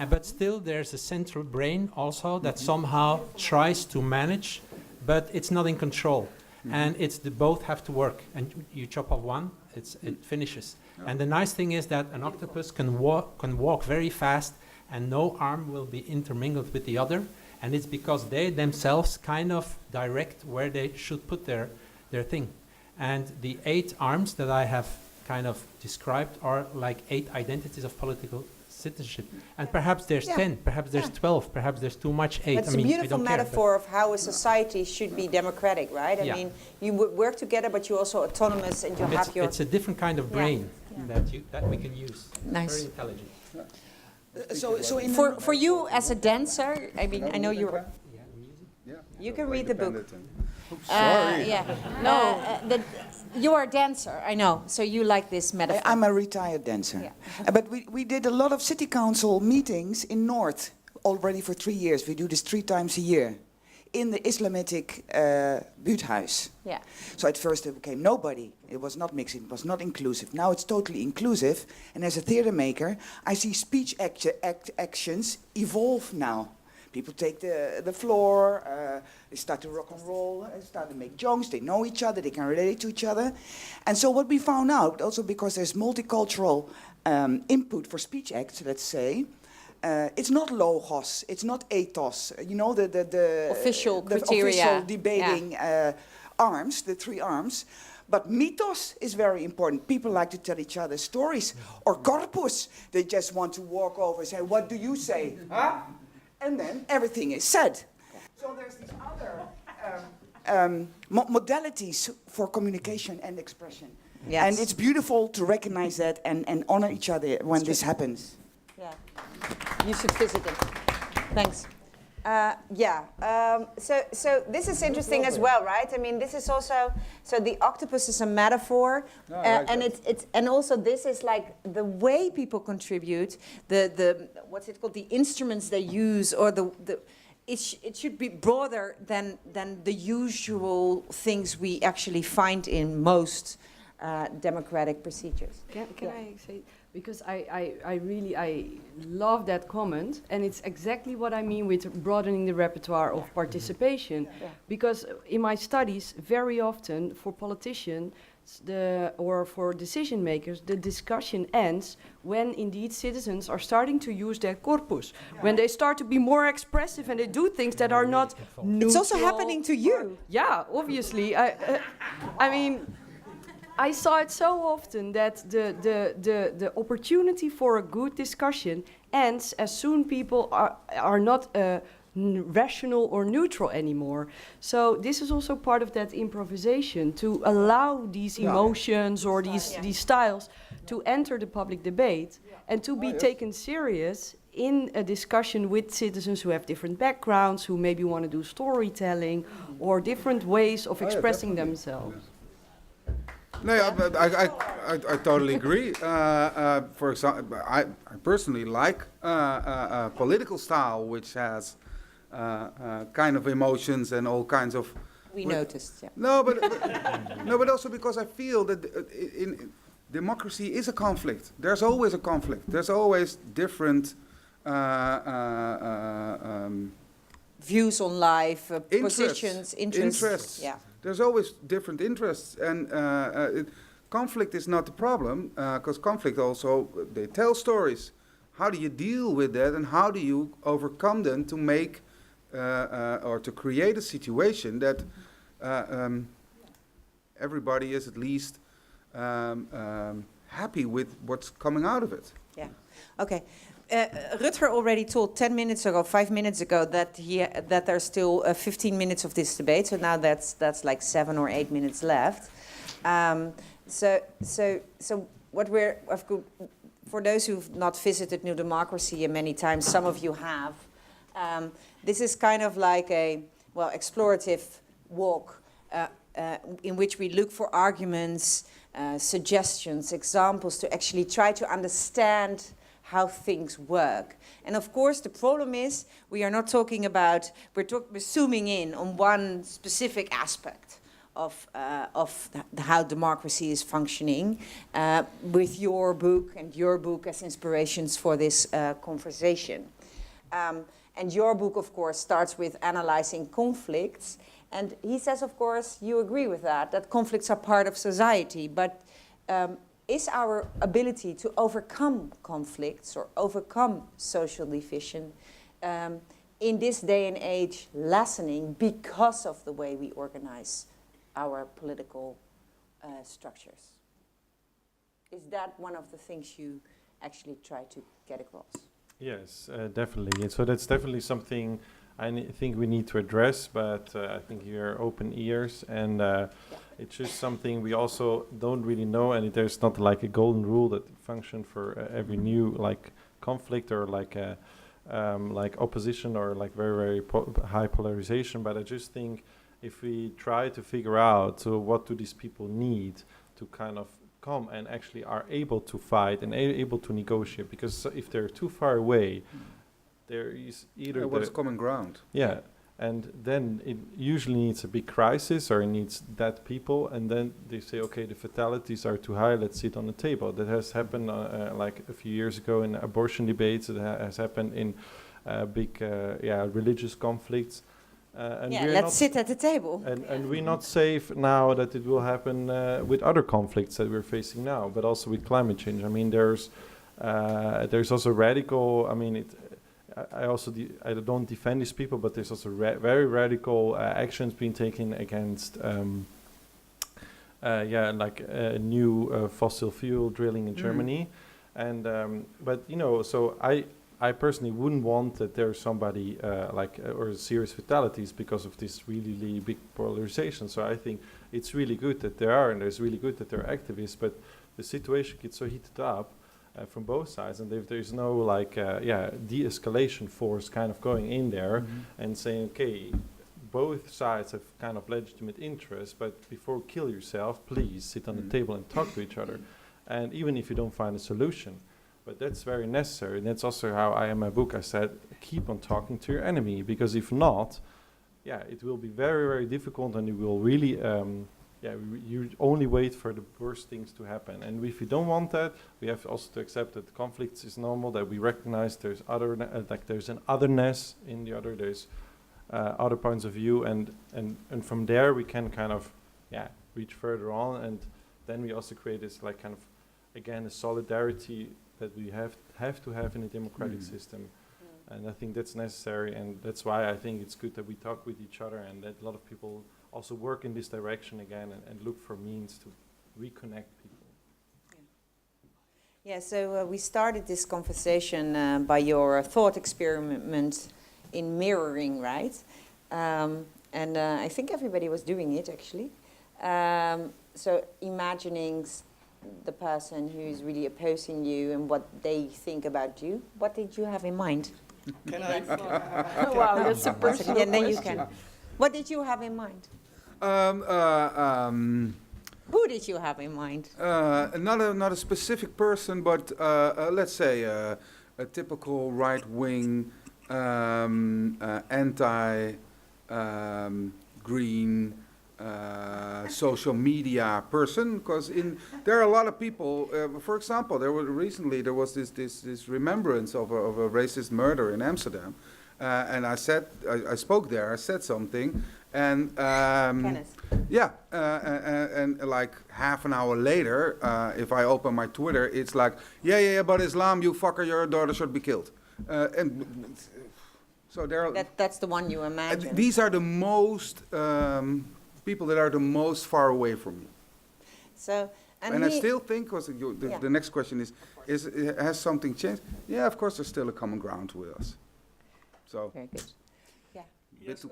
But still there's a central brain also that somehow tries to manage, but it's not in control. And it's both have to work, and you chop off one, it finishes. And the nice thing is that an octopus can walk very fast, and no arm will be intermingled with the other, and it's because they themselves kind of direct where they should put their thing. And the 8 arms that I have kind of described are like 8 identities of political citizenship. And perhaps there's 10, perhaps there's 12, perhaps there's too much 8. It's a beautiful metaphor of how a society should be democratic, right? I mean, you work together, but you're also autonomous, and you have your. It's a different kind of brain that we can use. Nice. Very intelligent. So in For you as a dancer, I mean, I know you're. You can read the book. Yeah. No, you are a dancer, I know. So you like this metaphor. I'm a retired dancer. Yeah. But we did a lot of city council meetings in North already for 3 years. We do this 3 times a year in the Islamitic buurthuis. Yeah. So at first it became nobody. It was not mixing, it was not inclusive. Now it's totally inclusive. And as a theater maker, I see speech actions evolve now. People take the floor, they start to rock and roll, they start to make jokes, they know each other, they can relate to each other. And so what we found out, also because there's multicultural input for speech acts, let's say, it's not logos, it's not ethos, you know, the official the criteria. official debating arms, the 3 arms. But mythos is very important. People like to tell each other stories. Or corpus, they just want to walk over and say, what do you say? Huh? And then everything is said. So there's these other modalities for communication and expression. Yes. And it's beautiful to recognize that and honor each other when this happens. Yeah. You should visit it. Thanks. So this is interesting as well, right? I mean, this is also, so the octopus is a metaphor, and it's and also this is like the way people contribute, the what's it called, the instruments they use, or it should be broader than the usual things we actually find in most democratic procedures. Can I say? Because I really love that comment, and it's exactly what I mean with broadening the repertoire of participation. Yeah. Because in my studies, very often for politicians, or for decision makers, the discussion ends when indeed citizens are starting to use their corpus, when they start to be more expressive and they do things that are not neutral. It's also happening to you. Yeah, obviously. I mean, I saw it so often that the opportunity for a good discussion ends as soon people are not rational or neutral anymore. So this is also part of that improvisation, to allow these emotions or these styles to enter the public debate and to be taken serious in a discussion with citizens who have different backgrounds, who maybe want to do storytelling or different ways of expressing themselves. No, I totally agree. For example, I personally like a political style which has kind of emotions and all kinds of. We noticed, yeah. No, but no, but also because I feel that in democracy is a conflict. There's always a conflict. There's always different Views on life, positions, interests. Interests. Yeah. There's always different interests, and conflict is not the problem, because conflict also, they tell stories. How do you deal with that, and how do you overcome them to make or to create a situation that everybody is at least happy with what's coming out of it? Yeah. Okay. Rutger already told 10 minutes ago, 5 minutes ago, that that there's still 15 minutes of this debate. So now that's like 7 or 8 minutes left. So what for those who've not visited New Democracy many times, some of you have. This is kind of like a explorative walk in which we look for arguments, suggestions, examples to actually try to understand how things work. And of course, the problem is we are not talking about, we're zooming in on one specific aspect of how democracy is functioning with your book and your book as inspirations for this conversation. And your book, of course, starts with analyzing conflicts. And he says, of course, you agree with that conflicts are part of society, but is our ability to overcome conflicts or overcome social division in this day and age lessening because of the way we organize our political structures? Is that one of the things you actually try to get across? Yes, definitely. And so that's definitely something think we need to address, but I think you're open ears, and it's just something we also don't really know, and there's not like a golden rule that function for every new like conflict or like opposition or like very high polarization. But I just think if we try to figure out what do these people need to kind of come and actually are able to fight and able to negotiate, because if they're too far away, there is either what's common ground. Yeah, and then it usually needs a big crisis or it needs dead people, and then they say, okay, the fatalities are too high, let's sit on the table. That has happened like a few years ago in abortion debates. It has happened in big religious conflicts. And let's sit at the table. And we're not safe now that it will happen with other conflicts that we're facing now, but also with climate change. I mean, there's also radical. I mean, I don't defend these people, but there's also very radical actions being taken against, new fossil fuel drilling in Germany, and but so I personally wouldn't want that there's somebody or serious fatalities because of this really big polarization. So I think it's really good that there are, and it's really good that there are activists, but the situation gets so heated up from both sides, and if there's no de-escalation force kind of going in there and saying, okay, both sides have kind of legitimate interests, but before kill yourself, please sit on the table and talk to each other, and even if you don't find a solution. But that's very necessary, and that's also how I, in my book, I said, keep on talking to your enemy, because if not, it will be very difficult, and you will really, you only wait for the worst things to happen. And if you don't want that, we have also to accept that conflicts is normal, that we recognize there's there's an otherness in the other, there's other points of view, and from there we can kind of, reach further on and then we also create this like kind of, again, a solidarity that we have to have in a democratic system. And I think that's necessary, and that's why I think it's good that we talk with each other and that a lot of people also work in this direction again and look for means to reconnect people. Yeah, so we started this conversation by your thought experiment in mirroring, right? And I think everybody was doing it, actually. So imagining the person who's really opposing you and what they think about you. What did you have in mind? Can I? Wow, that's a personal Yeah, then you question. can. What did you have in mind? Who did you have in mind? Not a specific person, but let's say a typical right-wing, anti-green social media person. Because there are a lot of people. For example, there was this remembrance of a racist murder in Amsterdam, and I spoke there. I said something. And Kenneth. yeah, and like half an hour later, if I open my Twitter, it's like, yeah, but Islam, you fucker, your daughter should be killed. And so there are. That's the one you imagine. These are the most people that are the most far away from me. So And I still think, because the next question is has something changed? Yeah, of course, there's still a common ground with us. So. Very good. Yeah. Yes,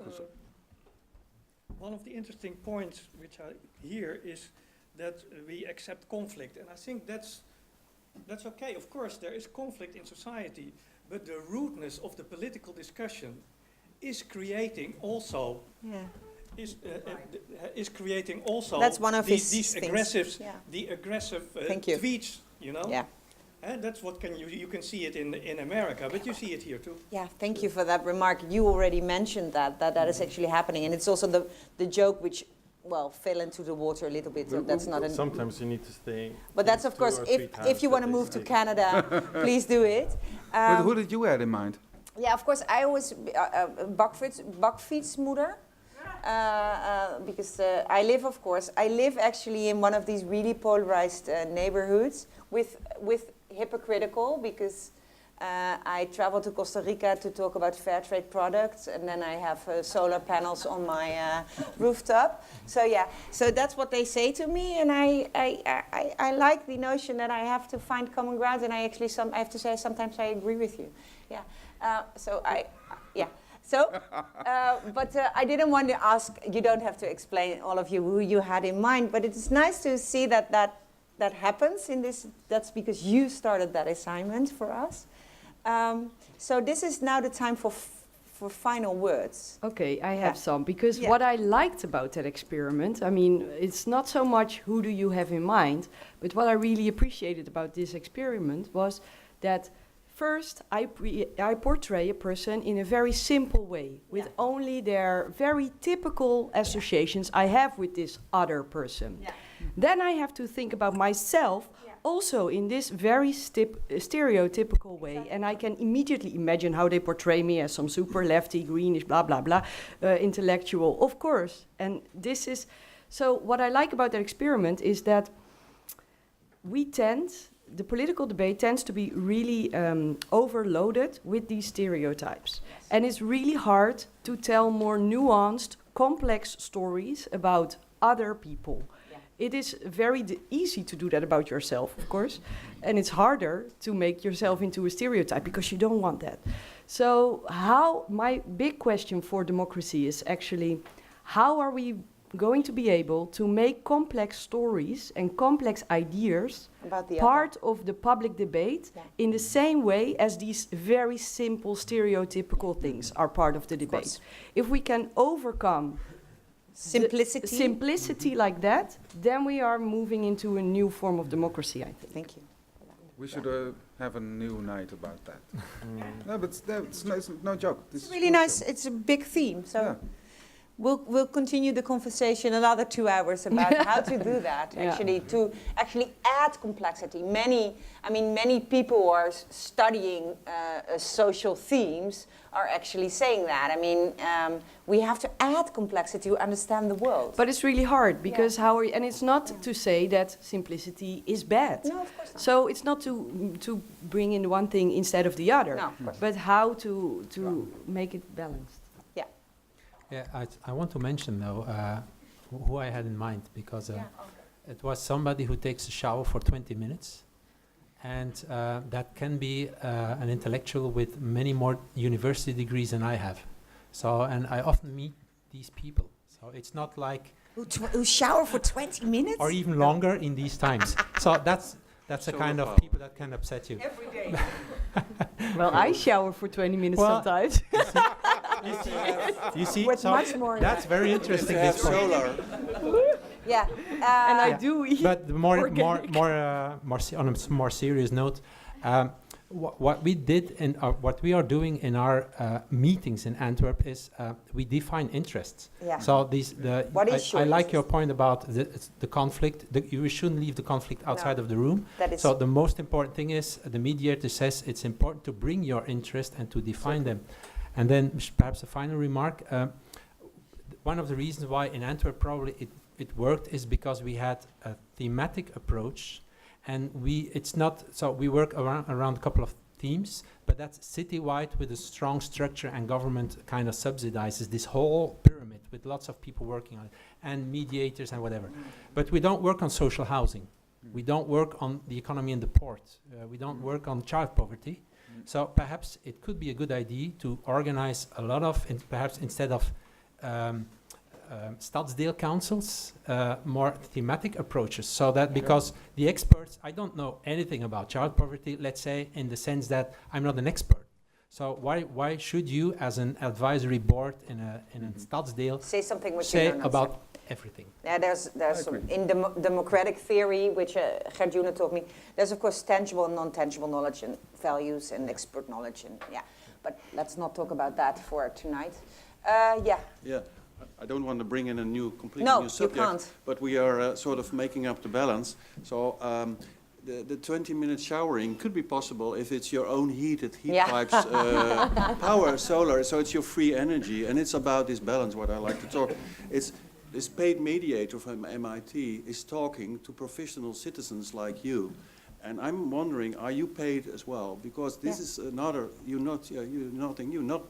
one of the interesting points which I hear is that we accept conflict, and I think that's okay. Of course, there is conflict in society, but the rudeness of the political discussion is creating also. Yeah. Is creating also. That's one of these his aggressive, things. Yeah. the aggressive Thank you. tweets. You know. Yeah. And that's what you can see it in America, but you see it here too. Yeah, thank you for that remark. You already mentioned that is actually happening, and it's also the joke which, well, fell into the water a little bit. So that's not. Sometimes you need to stay. But that's of course, if you want to move to Canada, please do it. But who did you have in mind? Yeah, of course, I was bakfietsmoeder. Because I live actually in one of these really polarized neighborhoods with hypocritical, because I travel to Costa Rica to talk about fair trade products, and then I have solar panels on my rooftop. So yeah, so that's what they say to me, and I like the notion that I have to find common ground, and I have to say sometimes I agree with you. Yeah. But I didn't want to ask, you don't have to explain, all of you, who you had in mind, but it's nice to see that happens in this. That's because you started that assignment for us. So this is now the time for final words. Okay, I have some, because what I liked about that experiment, I mean, it's not so much who do you have in mind, but what I really appreciated about this experiment was that first, I portray a person in a very simple way, with only their very typical associations I have with this other person. Yeah. Then I have to think about myself also in this very stereotypical way, and I can immediately imagine how they portray me as some super lefty, greenish, blah, blah, blah, intellectual, of course. And this is, so what I like about that experiment is that the political debate tends to be really overloaded with these stereotypes. Yes. And it's really hard to tell more nuanced, complex stories about other people. Yeah. It is very easy to do that about yourself, of course, and it's harder to make yourself into a stereotype because you don't want that. So my big question for democracy is actually, how are we going to be able to make complex stories and complex ideas part of the public debate in the same way as these very simple stereotypical things are part of the debate. If we can overcome simplicity like that, then we are moving into a new form of democracy, I think. Thank you. We should have a new night about that. No, but it's no joke. It's really nice. It's a big theme. So. Yeah. we'll continue the conversation another 2 hours about how to do that. Yeah. To actually add complexity. Many people who are studying social themes are actually saying that. I mean, we have to add complexity to understand the world. But it's really hard because and it's not to say that simplicity is bad. No, of course not. So it's not to bring in one thing instead of the other, No, of course. but how to make it balanced. Yeah, I want to mention though who I had in mind, because it was somebody who takes a shower for 20 minutes, and that can be an intellectual with many more university degrees than I have. So, and I often meet these people. So it's not like Who shower for 20 minutes? or even longer in these times. So that's the Solar kind of power. people that can upset you. Every day. Well, I shower for 20 minutes Well, sometimes. You see, With so much more. that's very interesting. If you have this point. solar, Yeah. And I Yeah. do eat. But on a more serious note, what we did and what we are doing in our meetings in Antwerp is we define interests. Yeah. So What is I your like your interest? point about the conflict. You shouldn't leave the conflict outside of the room. That is So the most important thing is the mediator says it's important to bring your interest and to define them. And then perhaps a final remark. One of the reasons why in Antwerp probably it worked is because we had a thematic approach, and we work around a couple of themes, but that's citywide with a strong structure, and government kind of subsidizes this whole pyramid with lots of people working on it, and mediators and whatever. But we don't work on social housing. We don't work on the economy in the port. We don't work on child poverty. So perhaps it could be a good idea to organize a lot of, perhaps instead of Stadsdeel councils, more thematic approaches, so that because the experts, I don't know anything about child poverty, let's say, in the sense that I'm not an expert. So why should you, as an advisory board in a Stadsdeel, Say something which say you don't about understand. everything? Yeah, there's some, in democratic theory, which Gert taught me, there's of course tangible and non-tangible knowledge and values and expert knowledge, and but let's not talk about that for tonight. yeah. I don't want to bring in a completely No, new subject, you can't. but we are sort of making up the balance. So the 20-minute showering could be possible if it's your own heat pipes, power, solar, so it's your free energy, and it's about this balance what I like to talk. It's this paid mediator from MIT is talking to professional citizens like you. And I'm wondering, are you paid as well? Because this is another, you're not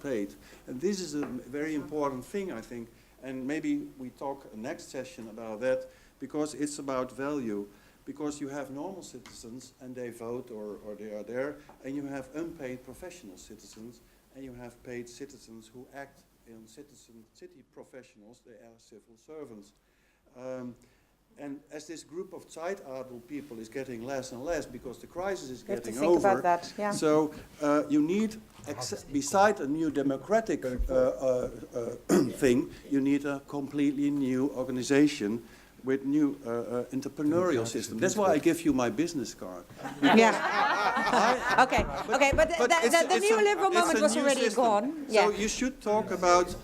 paid. And this is a very important thing, I think. And maybe we talk next session about that, because it's about value. Because you have normal citizens and they vote or they are there, and you have unpaid professional citizens, and you have paid citizens who act in city professionals, they are civil servants. And as this group of Zeitalter people is getting less and less because the crisis is getting over, think about that, yeah. so you need, beside a new democratic thing, you need a completely new organization with new entrepreneurial system. That's why I give you my business card. Yeah. Okay, but the neoliberal moment was already gone. Yeah. So you should talk about,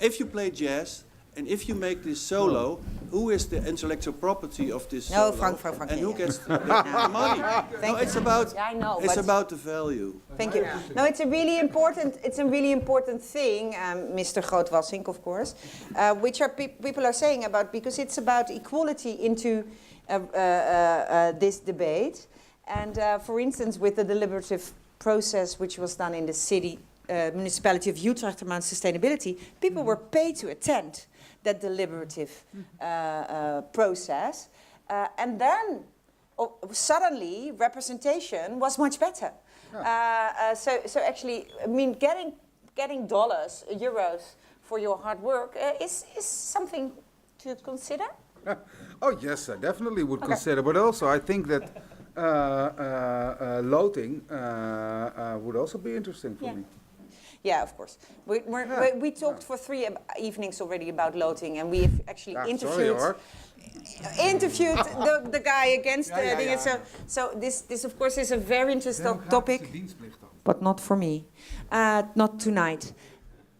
if you play jazz, and if you make this solo, who is the intellectual property of this solo? Frank. And who gets the money? No, it's about, it's about the value. Thank you. No, it's a really important thing, Mr. Groot-Wassink, of course, which people are saying about, because it's about equality into this debate. And for instance, with the deliberative process which was done in the city, municipality of Utrecht around sustainability, people were paid to attend that deliberative process. And then suddenly representation was much better. So actually, I mean, getting dollars, euros for your hard work is something to consider. Oh yes, I definitely would consider. But also, I think that loading would also be interesting for me. Yeah, of course. We talked for 3 evenings already about loading, and we've actually interviewed the guy against it. So this of course is a very interesting topic, but not for me, not tonight.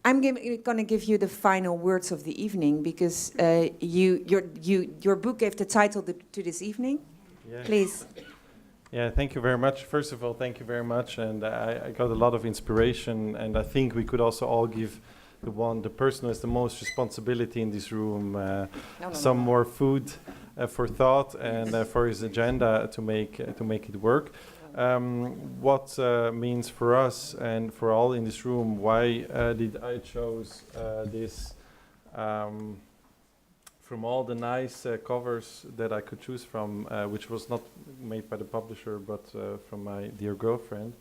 I'm going to give you the final words of the evening because your book gave the title to this evening. Yeah. Please. Yeah, thank you very much. First of all, thank you very much, and I got a lot of inspiration, and I think we could also all give the person who has the most responsibility in this room some more food for thought and for his agenda to make it work. What means for us and for all in this room, why did I chose this? From all the nice covers that I could choose from, which was not made by the publisher, but from my dear girlfriend,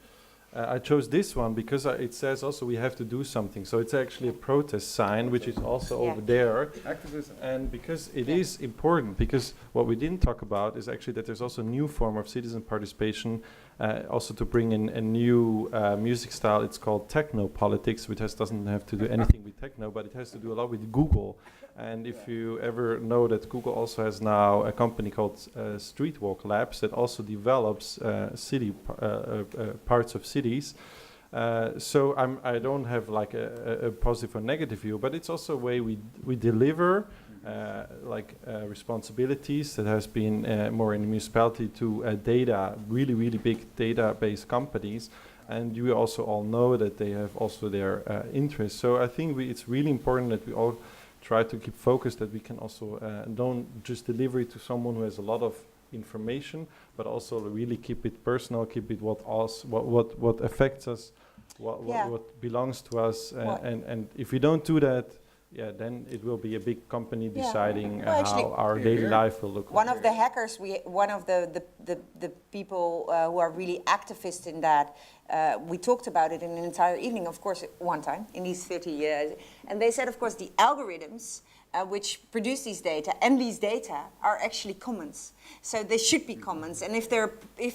I chose this one because it says also we have to do something. So it's actually a protest sign, which is also over there. Activism. And because it is important, because what we didn't talk about is actually that there's also a new form of citizen participation, also to bring in a new music style. It's called techno politics, which doesn't have to do anything with techno, but it has to do a lot with Google. And if you ever know that Google also has now a company called Streetwalk Labs that also develops parts of cities. So I don't have like a positive or negative view, but it's also a way we deliver responsibilities that has been more in the municipality to data, really big database companies. And you also all know that they have also their interests. So I think it's really important that we all try to keep focused, that we can also don't just deliver it to someone who has a lot of information, but also really keep it personal, keep it what affects us, what belongs to us, and if we don't do that, then it will be a big company deciding how our daily life will look. One of the hackers, one of the people who are really activists in that, we talked about it in an entire evening, of course, one time in these 30 years, and they said, of course, the algorithms which produce these data and these data are actually commons. So they should be commons, and if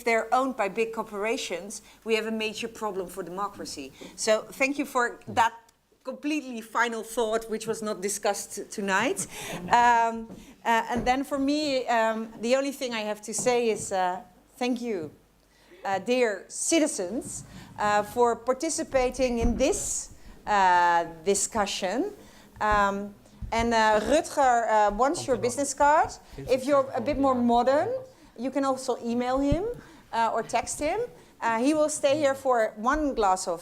they're owned by big corporations, we have a major problem for democracy. So thank you for that completely final thought, which was not discussed tonight. And then for me, the only thing I have to say is thank you, dear citizens, for participating in this discussion. And Rutger wants your business card. If you're a bit more modern, you can also email him or text him. He will stay here for one glass of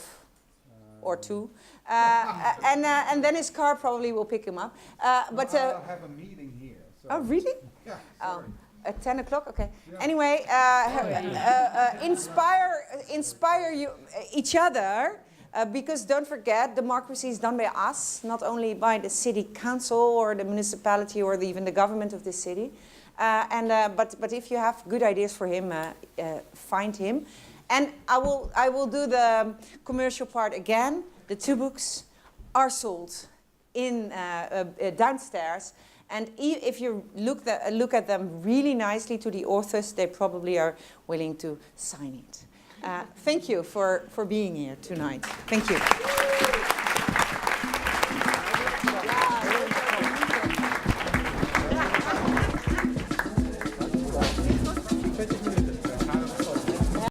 or two. And then his car probably will pick him up. But I'll have a meeting here. So. Oh, really? Yeah. At 10 o'clock? Okay. Yeah. Anyway, inspire you each other, because don't forget, democracy is done by us, not only by the city council or the municipality or even the government of the city. But if you have good ideas for him, find him. And I will do the commercial part again. The 2 books are sold in downstairs, and if you look at them really nicely to the authors, they probably are willing to sign it. Thank you for being here tonight. Thank you.